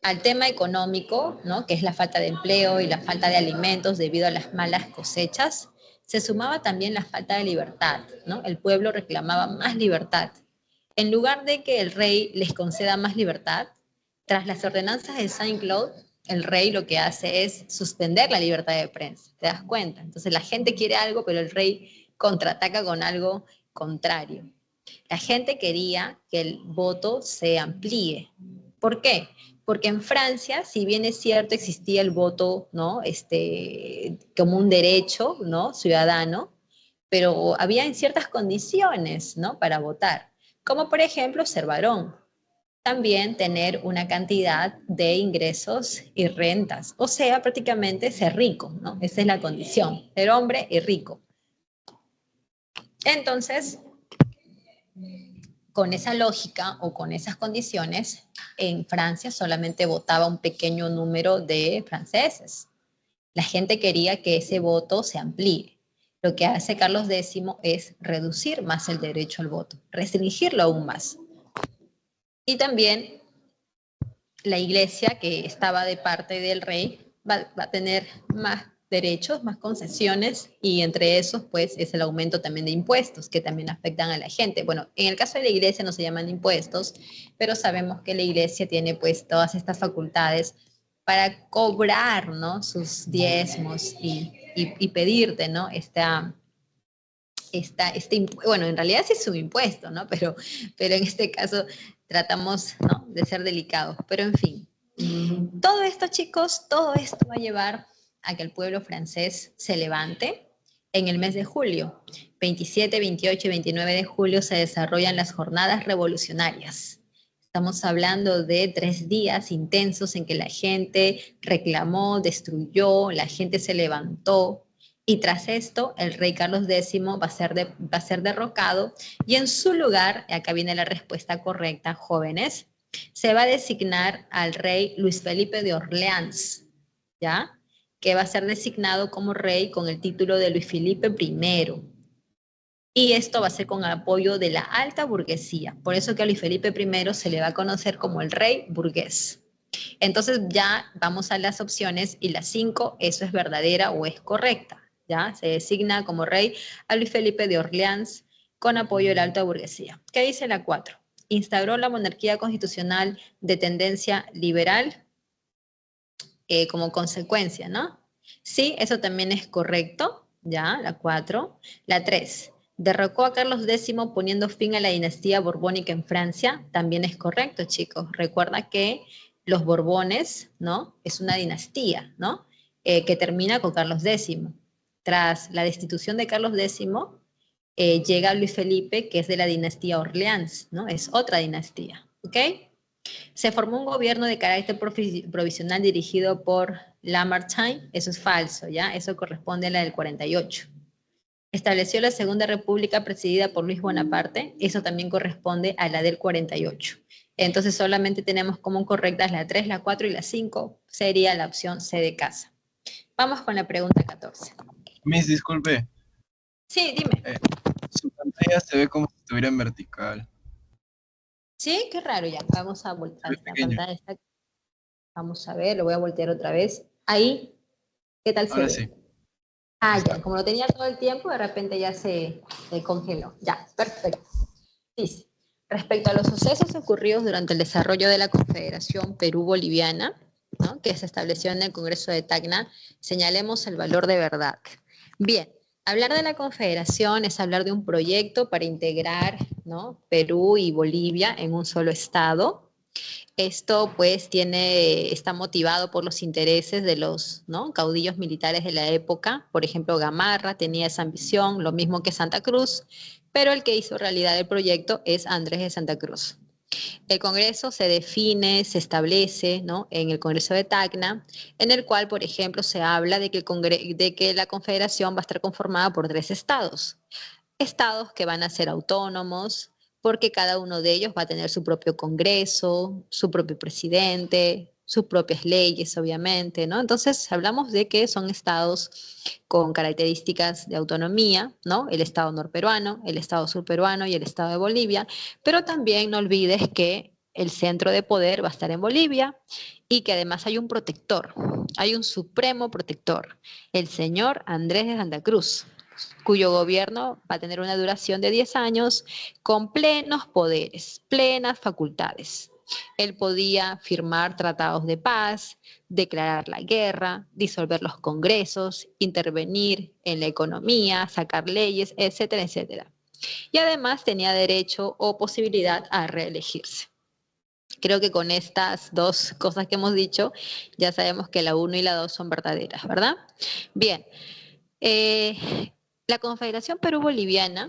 Al tema económico, ¿no? Que es la falta de empleo y la falta de alimentos debido a las malas cosechas, se sumaba también la falta de libertad, ¿no? El pueblo reclamaba más libertad. En lugar de que el rey les conceda más libertad, tras las ordenanzas de Saint-Claude, el rey lo que hace es suspender la libertad de prensa, ¿te das cuenta? Entonces la gente quiere algo, pero el rey contraataca con algo contrario. La gente quería que el voto se amplíe. ¿Por qué? Porque en Francia, si bien es cierto, existía el voto, ¿no? Como un derecho, ¿no? Ciudadano, pero había en ciertas condiciones, ¿no? Para votar, como por ejemplo ser varón, también tener una cantidad de ingresos y rentas, o sea, prácticamente ser rico, ¿no? Esa es la condición, ser hombre y rico. Entonces, con esa lógica o con esas condiciones, en Francia solamente votaba un pequeño número de franceses. La gente quería que ese voto se amplíe. Lo que hace Carlos X es reducir más el derecho al voto, restringirlo aún más. Y también la iglesia, que estaba de parte del rey, va a tener más derechos, más concesiones, y entre esos, pues, es el aumento también de impuestos, que también afectan a la gente. Bueno, en el caso de la iglesia no se llaman impuestos, pero sabemos que la iglesia tiene, pues, todas estas facultades para cobrar, ¿no? Sus diezmos y pedirte, ¿no? Bueno, en realidad sí es un impuesto, ¿no? Pero en este caso tratamos, ¿no? De ser delicados. Pero en fin, todo esto, chicos, todo esto va a llevar a que el pueblo francés se levante en el mes de julio. 27, 28 y 29 de julio se desarrollan las jornadas revolucionarias. Estamos hablando de 3 días intensos en que la gente reclamó, destruyó, la gente se levantó. Y tras esto, el rey Carlos X va a ser derrocado y en su lugar, acá viene la respuesta correcta, jóvenes, se va a designar al rey Luis Felipe de Orleans, ¿ya? Que va a ser designado como rey con el título de Luis Felipe I. Y esto va a ser con el apoyo de la alta burguesía. Por eso que a Luis Felipe I se le va a conocer como el rey burgués. Entonces ya vamos a las opciones y la 5, eso es verdadera o es correcta. ¿Ya? Se designa como rey a Luis Felipe de Orleans con apoyo de la alta burguesía. ¿Qué dice la 4? Instauró la monarquía constitucional de tendencia liberal como consecuencia, ¿no? Sí, eso también es correcto, ¿ya? La 4. La 3. Derrocó a Carlos X poniendo fin a la dinastía borbónica en Francia. También es correcto, chicos. Recuerda que los Borbones, ¿no? Es una dinastía, ¿no? Que termina con Carlos X. Tras la destitución de Carlos X, llega Luis Felipe, que es de la dinastía Orleans, ¿no? Es otra dinastía, ¿ok? Se formó un gobierno de carácter provisional dirigido por Lamartine. Eso es falso, ¿ya? Eso corresponde a la del 48. Estableció la Segunda República presidida por Luis Bonaparte. Eso también corresponde a la del 48. Entonces solamente tenemos como correctas la 3, la 4 y la 5. Sería la opción C de casa. Vamos con la pregunta 14. Miss, disculpe. Sí, dime. Su pantalla se ve como si estuviera en vertical. Sí, qué raro ya. Vamos a voltear Se ve la pequeño. pantalla. Vamos a ver, lo voy a voltear otra vez. Ahí, ¿qué tal se Ahora ve? sí. Ah, ya, como lo tenía todo el tiempo, de repente ya se congeló. Ya, perfecto. Dice, respecto a los sucesos ocurridos durante el desarrollo de la Confederación Perú-Boliviana, ¿no? Que se estableció en el Congreso de Tacna, señalemos el valor de verdad. Bien, hablar de la Confederación es hablar de un proyecto para integrar, ¿no? Perú y Bolivia en un solo estado. Esto pues está motivado por los intereses de los, ¿no? Caudillos militares de la época. Por ejemplo, Gamarra tenía esa ambición, lo mismo que Santa Cruz, pero el que hizo realidad el proyecto es Andrés de Santa Cruz. El Congreso se define, se establece, ¿no? En el Congreso de Tacna, en el cual, por ejemplo, se habla de que la Confederación va a estar conformada por 3 estados. Estados que van a ser autónomos, porque cada uno de ellos va a tener su propio Congreso, su propio presidente, sus propias leyes, obviamente, ¿no? Entonces, hablamos de que son estados con características de autonomía, ¿no? El estado norperuano, el estado surperuano y el estado de Bolivia, pero también no olvides que el centro de poder va a estar en Bolivia y que además hay un protector, hay un supremo protector, el señor Andrés de Santa Cruz, cuyo gobierno va a tener una duración de 10 años con plenos poderes, plenas facultades. Él podía firmar tratados de paz, declarar la guerra, disolver los congresos, intervenir en la economía, sacar leyes, etcétera, etcétera. Y además tenía derecho o posibilidad a reelegirse. Creo que con estas dos cosas que hemos dicho, ya sabemos que la 1 y la 2 son verdaderas, ¿verdad? Bien, la Confederación Perú-Boliviana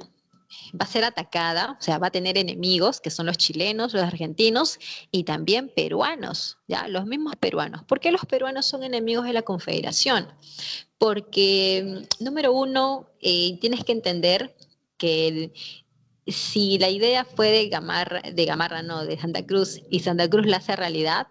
va a ser atacada, o sea, va a tener enemigos, que son los chilenos, los argentinos y también peruanos, ¿ya? Los mismos peruanos. ¿Por qué los peruanos son enemigos de la Confederación? Porque, número uno, tienes que entender que si la idea fue de Santa Cruz, y Santa Cruz la hace realidad,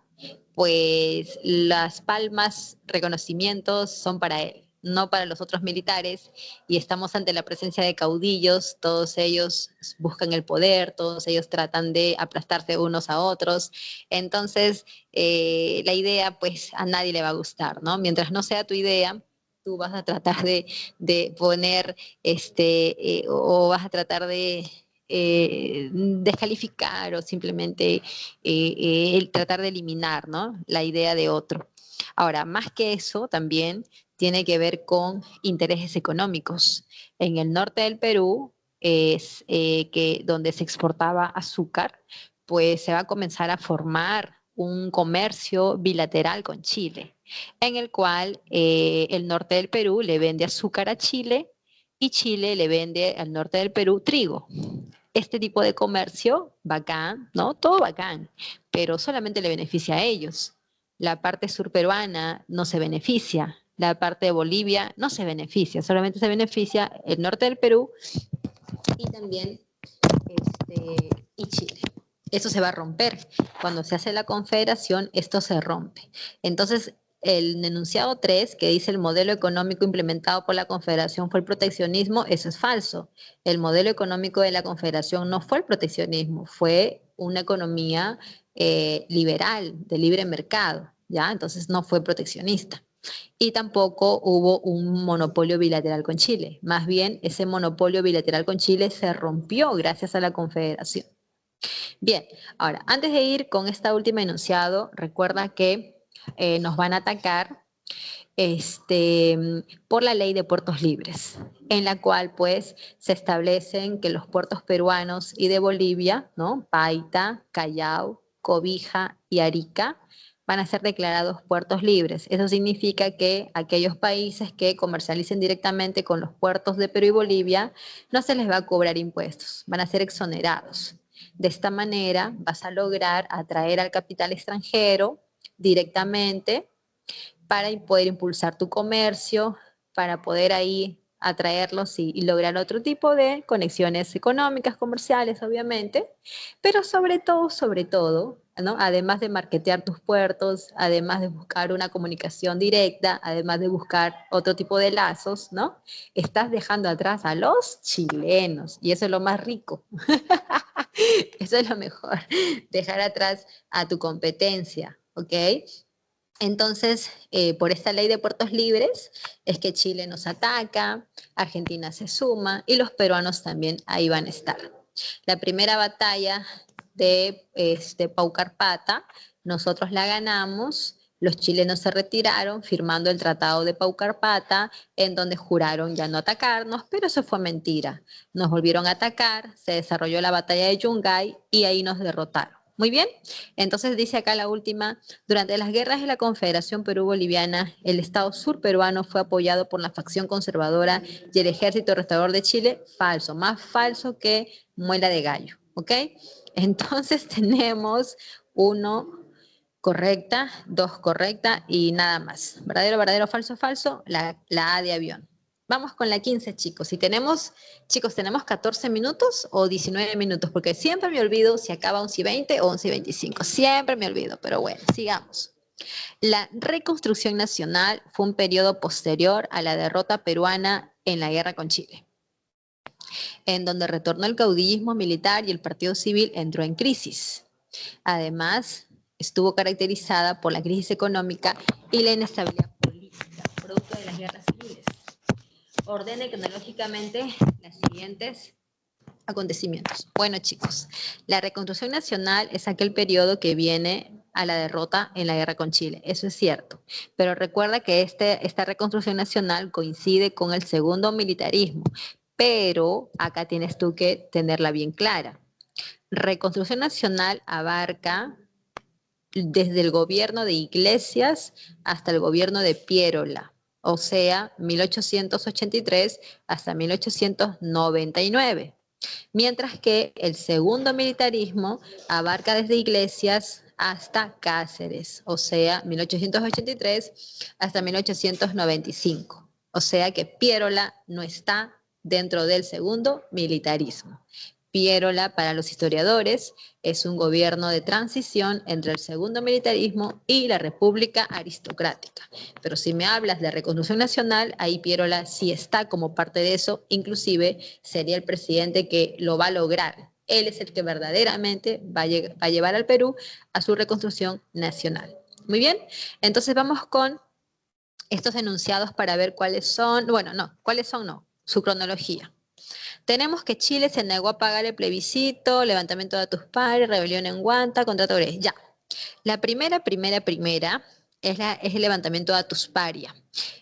pues las palmas, reconocimientos son para él, no para los otros militares, y estamos ante la presencia de caudillos, todos ellos buscan el poder, todos ellos tratan de aplastarse unos a otros, entonces la idea pues a nadie le va a gustar, ¿no? Mientras no sea tu idea, tú vas a tratar de poner, o vas a tratar de descalificar o simplemente el tratar de eliminar, ¿no? La idea de otro. Ahora, más que eso, también tiene que ver con intereses económicos. En el norte del Perú, donde se exportaba azúcar, pues se va a comenzar a formar un comercio bilateral con Chile, en el cual el norte del Perú le vende azúcar a Chile y Chile le vende al norte del Perú trigo. Este tipo de comercio, bacán, ¿no? Todo bacán, pero solamente le beneficia a ellos. La parte surperuana no se beneficia, la parte de Bolivia no se beneficia, solamente se beneficia el norte del Perú y también y Chile. Eso se va a romper. Cuando se hace la confederación, esto se rompe. Entonces, el enunciado 3, que dice el modelo económico implementado por la Confederación fue el proteccionismo, eso es falso. El modelo económico de la Confederación no fue el proteccionismo, fue una economía liberal, de libre mercado, ¿ya? Entonces no fue proteccionista. Y tampoco hubo un monopolio bilateral con Chile. Más bien, ese monopolio bilateral con Chile se rompió gracias a la Confederación. Bien, ahora, antes de ir con esta última enunciado, recuerda que nos van a atacar por la ley de puertos libres, en la cual pues se establecen que los puertos peruanos y de Bolivia, ¿no? Paita, Callao, Cobija y Arica, van a ser declarados puertos libres. Eso significa que aquellos países que comercialicen directamente con los puertos de Perú y Bolivia no se les va a cobrar impuestos, van a ser exonerados. De esta manera vas a lograr atraer al capital extranjero directamente para poder impulsar tu comercio, para poder ahí atraerlos y lograr otro tipo de conexiones económicas, comerciales, obviamente, pero sobre todo, ¿no? Además de marketear tus puertos, además de buscar una comunicación directa, además de buscar otro tipo de lazos, ¿no? Estás dejando atrás a los chilenos y eso es lo más rico. Eso es lo mejor, dejar atrás a tu competencia, ¿ok? Entonces, por esta ley de puertos libres es que Chile nos ataca, Argentina se suma y los peruanos también ahí van a estar. La primera batalla de Paucarpata, nosotros la ganamos, los chilenos se retiraron firmando el Tratado de Paucarpata, en donde juraron ya no atacarnos, pero eso fue mentira. Nos volvieron a atacar, se desarrolló la batalla de Yungay y ahí nos derrotaron. Muy bien, entonces dice acá la última, durante las guerras de la Confederación Perú-Boliviana, el Estado surperuano fue apoyado por la facción conservadora y el Ejército Restaurador de Chile. Falso, más falso que muela de gallo, ¿ok? Entonces tenemos 1 correcta, 2 correcta y nada más. Verdadero, verdadero, falso, falso, la A de avión. Vamos con la 15, chicos. Chicos, ¿tenemos 14 minutos o 19 minutos? Porque siempre me olvido si acaba 11:20 o 11:25. Siempre me olvido, pero bueno, sigamos. La reconstrucción nacional fue un periodo posterior a la derrota peruana en la guerra con Chile, en donde retornó el caudillismo militar y el partido civil entró en crisis. Además, estuvo caracterizada por la crisis económica y la inestabilidad política, producto de las guerras civiles. Ordene cronológicamente las siguientes acontecimientos. Bueno, chicos, la reconstrucción nacional es aquel periodo que viene a la derrota en la guerra con Chile. Eso es cierto. Pero recuerda que esta reconstrucción nacional coincide con el segundo militarismo. Pero acá tienes tú que tenerla bien clara. Reconstrucción nacional abarca desde el gobierno de Iglesias hasta el gobierno de Piérola, o sea, 1883 hasta 1899. Mientras que el segundo militarismo abarca desde Iglesias hasta Cáceres, o sea, 1883 hasta 1895. O sea que Piérola no está dentro del segundo militarismo. Piérola, para los historiadores, es un gobierno de transición entre el segundo militarismo y la república aristocrática. Pero si me hablas de reconstrucción nacional, ahí Piérola sí está como parte de eso, inclusive sería el presidente que lo va a lograr. Él es el que verdaderamente va a llevar al Perú a su reconstrucción nacional. Muy bien, entonces vamos con estos enunciados para ver cuáles son, bueno, no, cuáles son, no, su cronología. Tenemos que Chile se negó a pagar el plebiscito, levantamiento de Atuspari, rebelión en Huanta, contrato de Grey. Ya. La primera es el levantamiento de Atusparia.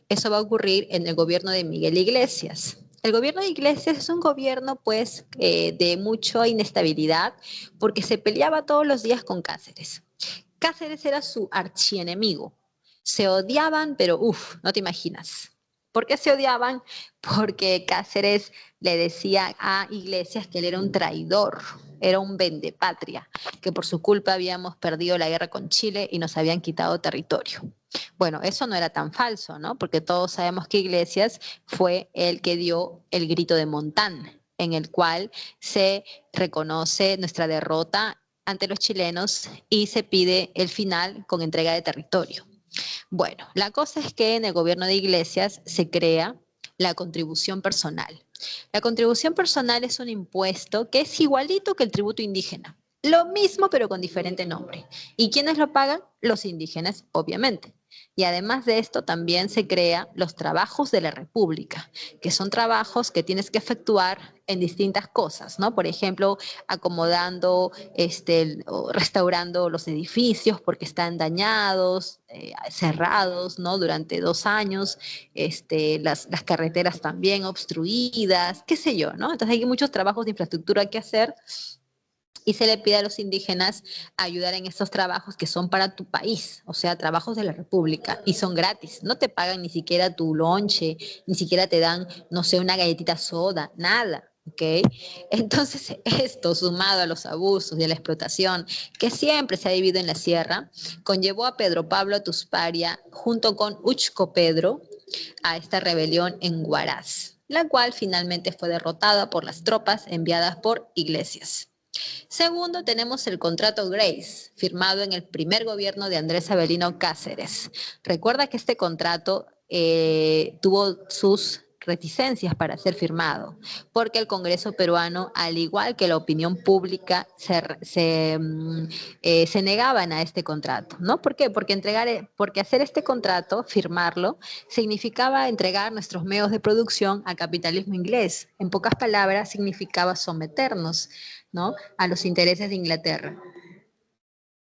Eso va a ocurrir en el gobierno de Miguel Iglesias. El gobierno de Iglesias es un gobierno, pues, de mucha inestabilidad, porque se peleaba todos los días con Cáceres. Cáceres era su archienemigo. Se odiaban, pero no te imaginas. ¿Por qué se odiaban? Porque Cáceres le decía a Iglesias que él era un traidor, era un vendepatria, que por su culpa habíamos perdido la guerra con Chile y nos habían quitado territorio. Bueno, eso no era tan falso, ¿no? Porque todos sabemos que Iglesias fue el que dio el grito de Montán, en el cual se reconoce nuestra derrota ante los chilenos y se pide el final con entrega de territorio. Bueno, la cosa es que en el gobierno de Iglesias se crea la contribución personal. La contribución personal es un impuesto que es igualito que el tributo indígena. Lo mismo pero con diferente nombre. ¿Y quiénes lo pagan? Los indígenas, obviamente. Y además de esto también se crea los trabajos de la República, que son trabajos que tienes que efectuar en distintas cosas, ¿no? Por ejemplo, acomodando, o restaurando los edificios porque están dañados, cerrados, ¿no? Durante 2 años, las carreteras también obstruidas, qué sé yo, ¿no? Entonces hay muchos trabajos de infraestructura que hacer y se le pide a los indígenas ayudar en estos trabajos que son para tu país, o sea, trabajos de la República, y son gratis, no te pagan ni siquiera tu lonche, ni siquiera te dan, no sé, una galletita soda, nada. ¿Ok? Entonces, esto sumado a los abusos y a la explotación que siempre se ha vivido en la sierra, conllevó a Pedro Pablo Atusparia junto con Uchco Pedro a esta rebelión en Huaraz, la cual finalmente fue derrotada por las tropas enviadas por Iglesias. Segundo, tenemos el contrato Grace, firmado en el primer gobierno de Andrés Avelino Cáceres. Recuerda que este contrato tuvo sus reticencias para ser firmado, porque el Congreso peruano, al igual que la opinión pública, se negaban a este contrato, ¿no? ¿Por qué? Porque hacer este contrato, firmarlo, significaba entregar nuestros medios de producción al capitalismo inglés. En pocas palabras, significaba someternos, ¿no?, a los intereses de Inglaterra.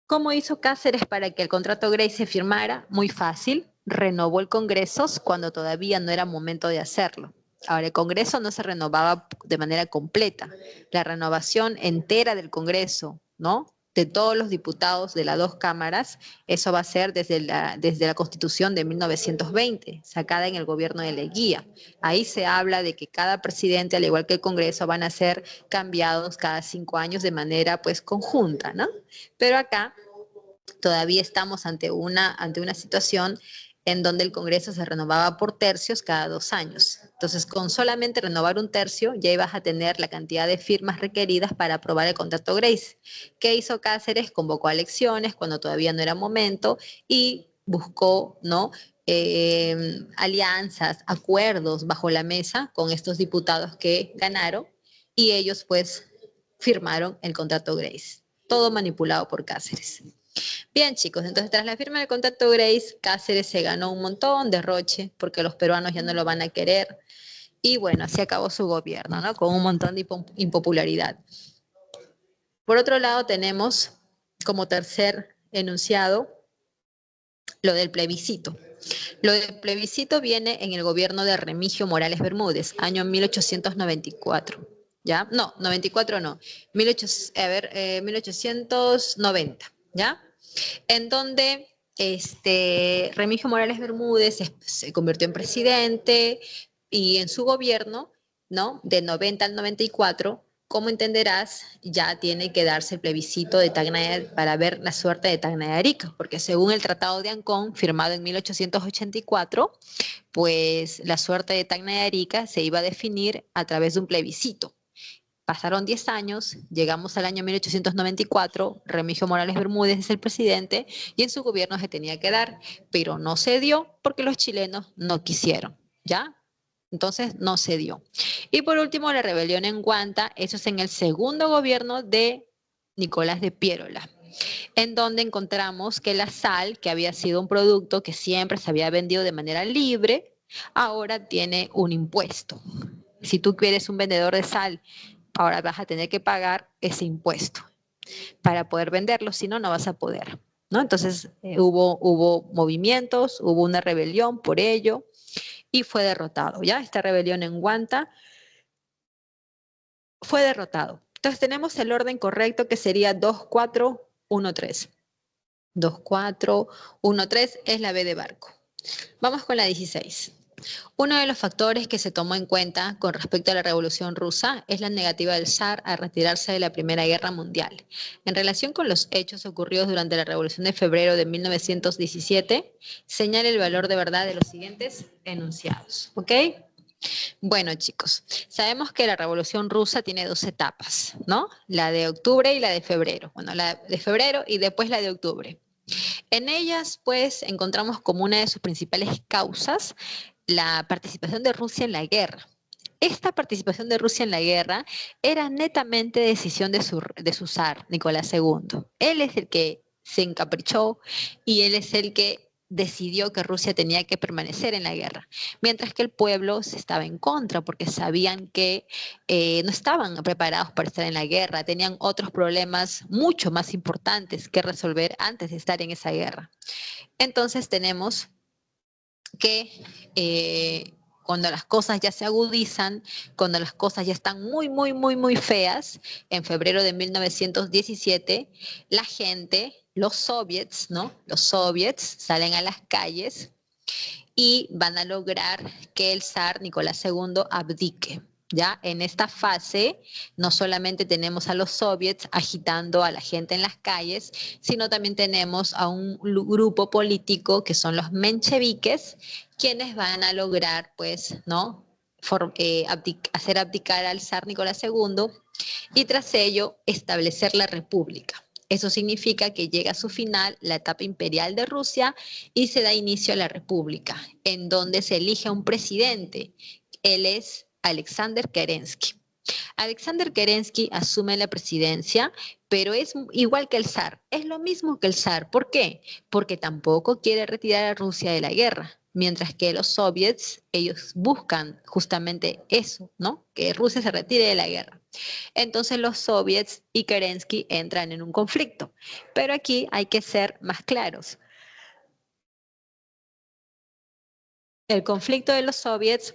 ¿Cómo hizo Cáceres para que el contrato Grace se firmara? Muy fácil, renovó el Congreso cuando todavía no era momento de hacerlo. Ahora, el Congreso no se renovaba de manera completa. La renovación entera del Congreso, ¿no?, de todos los diputados de las dos cámaras, eso va a ser desde la Constitución de 1920, sacada en el gobierno de Leguía. Ahí se habla de que cada presidente, al igual que el Congreso, van a ser cambiados cada 5 años de manera, pues, conjunta, ¿no? Pero acá todavía estamos ante una situación en donde el Congreso se renovaba por tercios cada 2 años. Entonces, con solamente renovar un tercio, ya ibas a tener la cantidad de firmas requeridas para aprobar el contrato Grace. ¿Qué hizo Cáceres? Convocó a elecciones cuando todavía no era momento y buscó, ¿no? Alianzas, acuerdos bajo la mesa con estos diputados que ganaron y ellos pues firmaron el contrato Grace. Todo manipulado por Cáceres. Bien, chicos, entonces tras la firma del contrato Grace, Cáceres se ganó un montón de roche porque los peruanos ya no lo van a querer. Y bueno, así acabó su gobierno, ¿no? Con un montón de impopularidad. Por otro lado, tenemos como tercer enunciado lo del plebiscito. Lo del plebiscito viene en el gobierno de Remigio Morales Bermúdez, año 1894. ¿Ya? No, 94 no. 1890, ¿ya? En donde Remigio Morales Bermúdez se convirtió en presidente y en su gobierno, ¿no? De 90 al 94, como entenderás, ya tiene que darse el plebiscito de Tacna para ver la suerte de Tacna de Arica, porque según el Tratado de Ancón, firmado en 1884, pues la suerte de Tacna de Arica se iba a definir a través de un plebiscito. Pasaron 10 años, llegamos al año 1894, Remigio Morales Bermúdez es el presidente y en su gobierno se tenía que dar, pero no se dio porque los chilenos no quisieron, ¿ya? Entonces no se dio. Y por último, la rebelión en Guanta, eso es en el segundo gobierno de Nicolás de Piérola, en donde encontramos que la sal, que había sido un producto que siempre se había vendido de manera libre, ahora tiene un impuesto. Si tú quieres un vendedor de sal, ahora vas a tener que pagar ese impuesto para poder venderlo, si no, no vas a poder, ¿no? Entonces hubo movimientos, hubo una rebelión por ello y fue derrotado, ¿ya? Esta rebelión en Guanta fue derrotado. Entonces tenemos el orden correcto que sería 2-4-1-3. 2-4-1-3 es la B de barco. Vamos con la 16. Uno de los factores que se tomó en cuenta con respecto a la Revolución Rusa es la negativa del zar a retirarse de la Primera Guerra Mundial. En relación con los hechos ocurridos durante la Revolución de Febrero de 1917, señala el valor de verdad de los siguientes enunciados. ¿Ok? Bueno, chicos, sabemos que la Revolución Rusa tiene 2 etapas, ¿no? La de octubre y la de febrero. Bueno, la de febrero y después la de octubre. En ellas, pues, encontramos como una de sus principales causas la participación de Rusia en la guerra. Esta participación de Rusia en la guerra era netamente decisión de su zar, Nicolás II. Él es el que se encaprichó y él es el que decidió que Rusia tenía que permanecer en la guerra, mientras que el pueblo se estaba en contra porque sabían que no estaban preparados para estar en la guerra, tenían otros problemas mucho más importantes que resolver antes de estar en esa guerra. Entonces tenemos que cuando las cosas ya se agudizan, cuando las cosas ya están muy feas, en febrero de 1917, la gente, los soviets, ¿no? Los soviets salen a las calles y van a lograr que el zar Nicolás II abdique. ¿Ya? En esta fase no solamente tenemos a los soviets agitando a la gente en las calles, sino también tenemos a un grupo político que son los mencheviques, quienes van a lograr, pues, ¿no? Hacer abdicar al zar Nicolás II y tras ello establecer la república. Eso significa que llega a su final la etapa imperial de Rusia y se da inicio a la república, en donde se elige a un presidente. Él es Alexander Kerensky. Alexander Kerensky asume la presidencia, pero es igual que el zar, es lo mismo que el zar. ¿Por qué? Porque tampoco quiere retirar a Rusia de la guerra, mientras que los soviets, ellos buscan justamente eso, ¿no? Que Rusia se retire de la guerra. Entonces los soviets y Kerensky entran en un conflicto, pero aquí hay que ser más claros. El conflicto de los soviets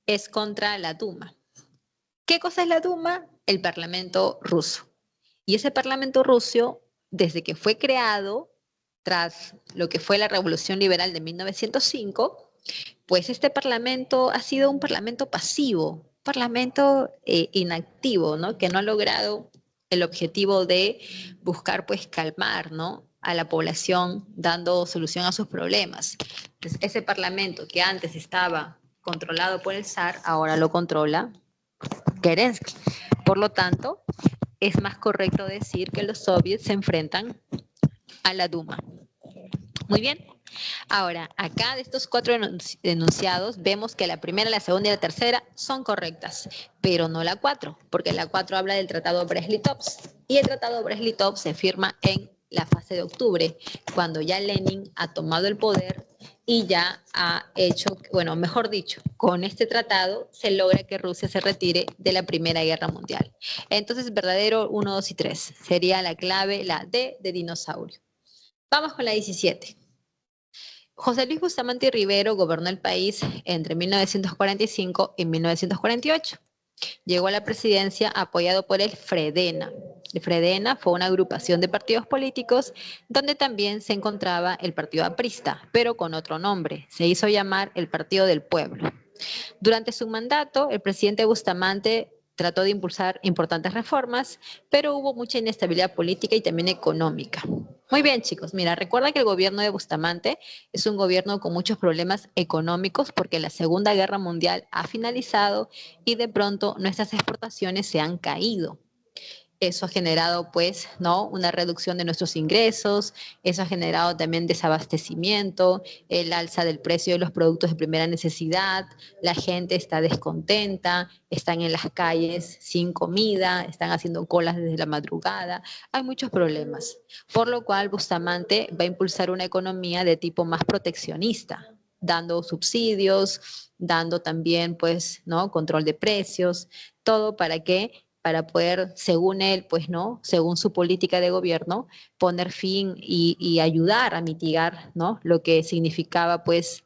es contra la Duma. ¿Qué cosa es la Duma? El Parlamento ruso. Y ese Parlamento ruso, desde que fue creado, tras lo que fue la Revolución Liberal de 1905, pues este Parlamento ha sido un Parlamento pasivo, un Parlamento inactivo, ¿no? Que no ha logrado el objetivo de buscar, pues, calmar, ¿no? a la población, dando solución a sus problemas. Entonces, ese parlamento que antes estaba controlado por el zar, ahora lo controla Kerensky. Por lo tanto, es más correcto decir que los soviets se enfrentan a la Duma. Muy bien. Ahora, acá de estos 4 enunciados, vemos que la primera, la segunda y la tercera son correctas, pero no la 4, porque la 4 habla del Tratado Brest-Litovsk, y el Tratado Brest-Litovsk se firma en la fase de octubre, cuando ya Lenin ha tomado el poder y ya ha hecho, bueno, mejor dicho, con este tratado se logra que Rusia se retire de la Primera Guerra Mundial. Entonces, verdadero 1, 2 y 3 sería la clave, la D de dinosaurio. Vamos con la 17. José Luis Bustamante y Rivero gobernó el país entre 1945 y 1948. Llegó a la presidencia apoyado por el Fredena. El Fredena fue una agrupación de partidos políticos donde también se encontraba el Partido Aprista, pero con otro nombre. Se hizo llamar el Partido del Pueblo. Durante su mandato, el presidente Bustamante trató de impulsar importantes reformas, pero hubo mucha inestabilidad política y también económica. Muy bien, chicos. Mira, recuerda que el gobierno de Bustamante es un gobierno con muchos problemas económicos porque la Segunda Guerra Mundial ha finalizado y de pronto nuestras exportaciones se han caído. Eso ha generado, pues, ¿no?, una reducción de nuestros ingresos, eso ha generado también desabastecimiento, el alza del precio de los productos de primera necesidad, la gente está descontenta, están en las calles sin comida, están haciendo colas desde la madrugada, hay muchos problemas, por lo cual Bustamante va a impulsar una economía de tipo más proteccionista, dando subsidios, dando también, pues, ¿no?, control de precios, todo para poder, según él, pues no, según su política de gobierno, poner fin y ayudar a mitigar, ¿no?, lo que significaba, pues,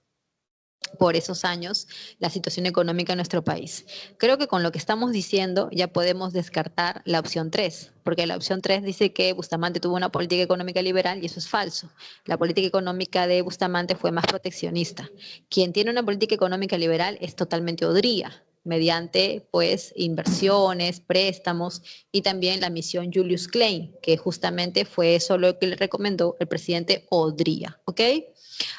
por esos años, la situación económica en nuestro país. Creo que con lo que estamos diciendo ya podemos descartar la opción 3, porque la opción 3 dice que Bustamante tuvo una política económica liberal y eso es falso. La política económica de Bustamante fue más proteccionista. Quien tiene una política económica liberal es totalmente Odría, mediante, pues, inversiones, préstamos y también la misión Julius Klein, que justamente fue eso lo que le recomendó el presidente Odría, ¿ok?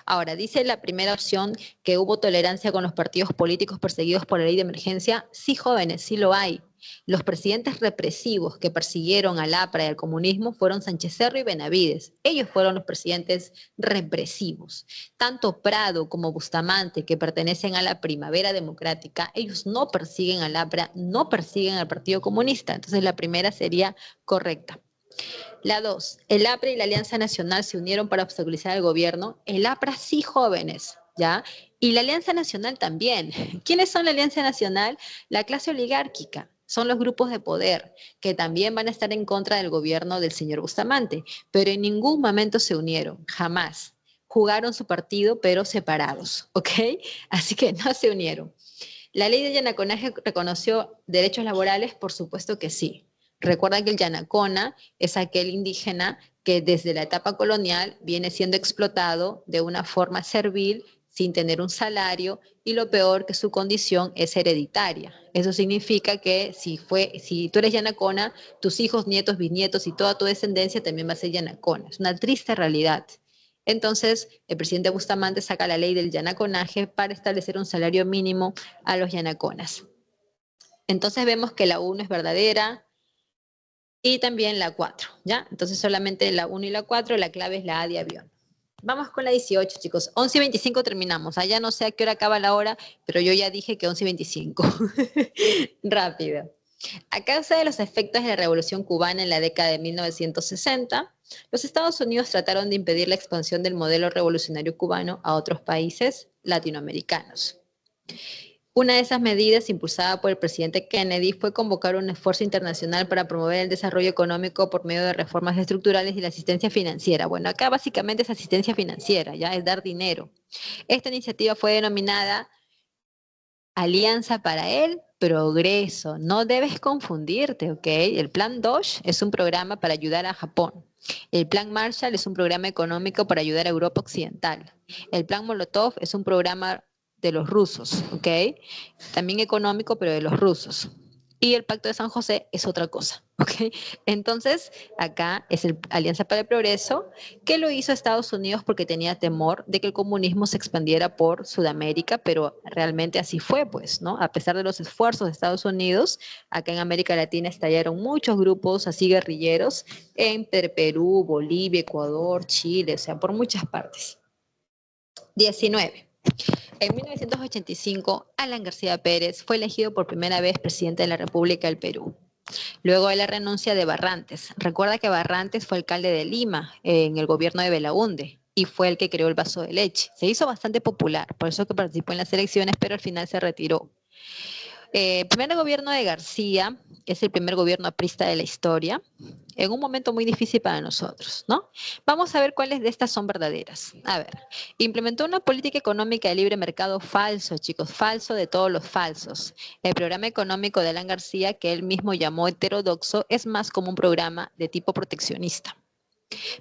Ahora, dice la primera opción que hubo tolerancia con los partidos políticos perseguidos por la ley de emergencia. Sí, jóvenes, sí lo hay. Los presidentes represivos que persiguieron al APRA y al comunismo fueron Sánchez Cerro y Benavides. Ellos fueron los presidentes represivos. Tanto Prado como Bustamante, que pertenecen a la Primavera Democrática, ellos no persiguen al APRA, no persiguen al Partido Comunista. Entonces la primera sería correcta. La 2, el APRA y la Alianza Nacional se unieron para obstaculizar al gobierno. El APRA sí, jóvenes, ¿ya? Y la Alianza Nacional también. ¿Quiénes son la Alianza Nacional? La clase oligárquica. Son los grupos de poder que también van a estar en contra del gobierno del señor Bustamante, pero en ningún momento se unieron, jamás. Jugaron su partido, pero separados, ¿ok? Así que no se unieron. ¿La ley de Yanaconaje reconoció derechos laborales? Por supuesto que sí. Recuerda que el Yanacona es aquel indígena que desde la etapa colonial viene siendo explotado de una forma servil, sin tener un salario, y lo peor que su condición es hereditaria. Eso significa que si tú eres Yanacona, tus hijos, nietos, bisnietos y toda tu descendencia también va a ser Yanacona. Es una triste realidad. Entonces, el presidente Bustamante saca la ley del Yanaconaje para establecer un salario mínimo a los Yanaconas. Entonces vemos que la 1 es verdadera, y también la 4, ¿ya? Entonces solamente la 1 y la 4, la clave es la A de avión. Vamos con la 18, chicos. 11:25 terminamos. Allá no sé a qué hora acaba la hora, pero yo ya dije que 11:25. Rápido. A causa de los efectos de la Revolución Cubana en la década de 1960, los Estados Unidos trataron de impedir la expansión del modelo revolucionario cubano a otros países latinoamericanos. Una de esas medidas, impulsada por el presidente Kennedy, fue convocar un esfuerzo internacional para promover el desarrollo económico por medio de reformas estructurales y la asistencia financiera. Bueno, acá básicamente es asistencia financiera, ya es dar dinero. Esta iniciativa fue denominada Alianza para el Progreso. No debes confundirte, ¿ok? El Plan Dosh es un programa para ayudar a Japón. El Plan Marshall es un programa económico para ayudar a Europa Occidental. El Plan Molotov es un programa de los rusos, ¿ok? También económico, pero de los rusos. Y el Pacto de San José es otra cosa, ¿ok? Entonces, acá es el Alianza para el Progreso, que lo hizo Estados Unidos porque tenía temor de que el comunismo se expandiera por Sudamérica, pero realmente así fue, pues, ¿no? A pesar de los esfuerzos de Estados Unidos, acá en América Latina estallaron muchos grupos así guerrilleros entre Perú, Bolivia, Ecuador, Chile, o sea, por muchas partes. 19. En 1985, Alan García Pérez fue elegido por primera vez presidente de la República del Perú. Luego de la renuncia de Barrantes. Recuerda que Barrantes fue alcalde de Lima en el gobierno de Belaúnde y fue el que creó el vaso de leche. Se hizo bastante popular, por eso que participó en las elecciones, pero al final se retiró. Primer gobierno de García, que es el primer gobierno aprista de la historia, en un momento muy difícil para nosotros, ¿no? Vamos a ver cuáles de estas son verdaderas. A ver, implementó una política económica de libre mercado falso, chicos, falso de todos los falsos. El programa económico de Alan García, que él mismo llamó heterodoxo, es más como un programa de tipo proteccionista.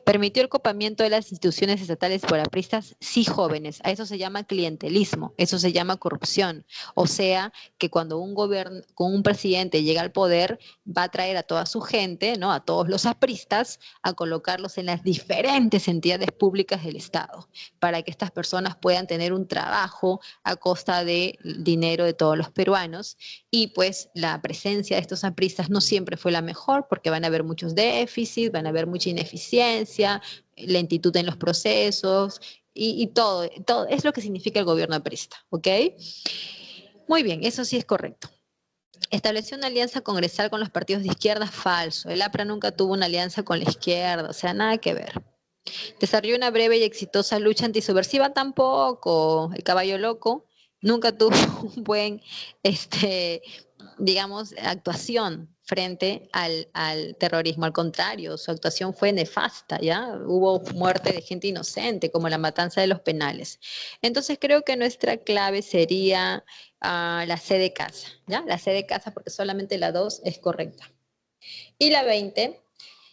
Permitió el copamiento de las instituciones estatales por apristas, sí jóvenes. A eso se llama clientelismo, eso se llama corrupción. O sea, que cuando un gobierno, con un presidente llega al poder, va a traer a toda su gente, ¿no? A todos los apristas, a colocarlos en las diferentes entidades públicas del Estado, para que estas personas puedan tener un trabajo a costa de dinero de todos los peruanos. Y pues la presencia de estos apristas no siempre fue la mejor, porque van a haber muchos déficits, van a haber mucha ineficiencia, lentitud en los procesos y todo es lo que significa el gobierno aprista, ¿ok? Muy bien, eso sí es correcto. Estableció una alianza congresal con los partidos de izquierda, falso. El APRA nunca tuvo una alianza con la izquierda, o sea, nada que ver. Desarrolló una breve y exitosa lucha antisubversiva, tampoco. El caballo loco nunca tuvo un buen, digamos, actuación frente al terrorismo. Al contrario, su actuación fue nefasta, ¿ya? Hubo muerte de gente inocente, como la matanza de los penales. Entonces creo que nuestra clave sería la C de casa, ¿ya? La C de casa porque solamente la 2 es correcta. Y la 20,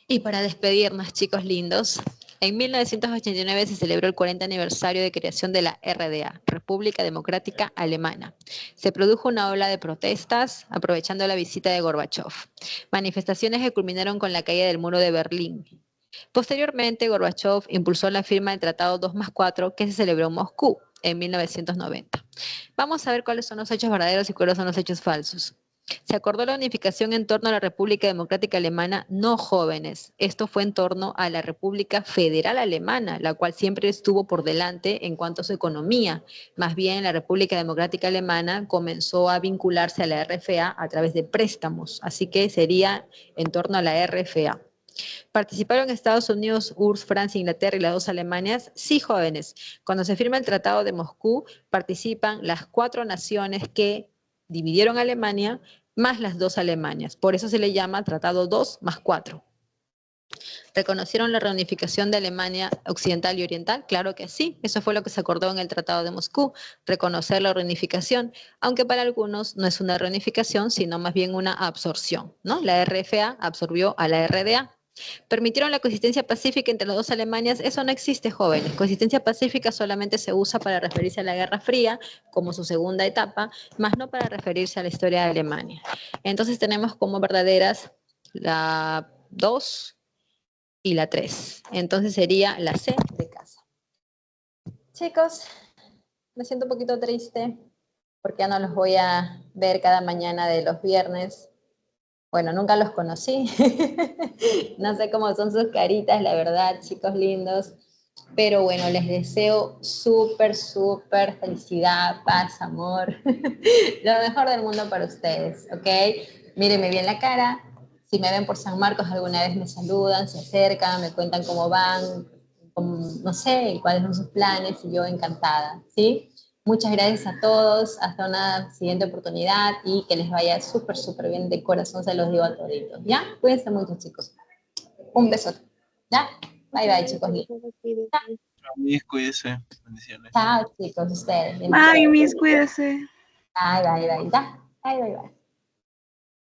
y para despedirnos, chicos lindos, en 1989 se celebró el 40 aniversario de creación de la RDA, República Democrática Alemana. Se produjo una ola de protestas aprovechando la visita de Gorbachov. Manifestaciones que culminaron con la caída del muro de Berlín. Posteriormente, Gorbachov impulsó la firma del Tratado 2+4 que se celebró en Moscú en 1990. Vamos a ver cuáles son los hechos verdaderos y cuáles son los hechos falsos. Se acordó la unificación en torno a la República Democrática Alemana, no jóvenes. Esto fue en torno a la República Federal Alemana, la cual siempre estuvo por delante en cuanto a su economía. Más bien, la República Democrática Alemana comenzó a vincularse a la RFA a través de préstamos, así que sería en torno a la RFA. ¿Participaron Estados Unidos, URSS, Francia, Inglaterra y las dos Alemanias? Sí, jóvenes. Cuando se firma el Tratado de Moscú, participan las 4 naciones que dividieron Alemania más las 2 Alemanias. Por eso se le llama Tratado 2+4. ¿Reconocieron la reunificación de Alemania Occidental y Oriental? Claro que sí, eso fue lo que se acordó en el Tratado de Moscú, reconocer la reunificación, aunque para algunos no es una reunificación, sino más bien una absorción, ¿no? La RFA absorbió a la RDA. ¿Permitieron la coexistencia pacífica entre las 2 Alemanias? Eso no existe, jóvenes. Coexistencia pacífica solamente se usa para referirse a la Guerra Fría, como su segunda etapa, más no para referirse a la historia de Alemania. Entonces tenemos como verdaderas la 2 y la 3. Entonces sería la C de casa. Chicos, me siento un poquito triste porque ya no los voy a ver cada mañana de los viernes. Bueno, nunca los conocí. No sé cómo son sus caritas, la verdad, chicos lindos. Pero bueno, les deseo súper felicidad, paz, amor. Lo mejor del mundo para ustedes, ¿ok? Mírenme bien la cara. Si me ven por San Marcos alguna vez me saludan, se acercan, me cuentan cómo van, no sé, cuáles son sus planes y yo encantada, ¿sí? Muchas gracias a todos, hasta una siguiente oportunidad y que les vaya súper bien de corazón, se los digo a toditos, ¿ya? Cuídense mucho, chicos. Un besote, ¿ya? Bye, chicos. Mis, cuídese. Bendiciones. Chao, chicos, ustedes. Bye, mis, cuídese. Bye, ya. Bye.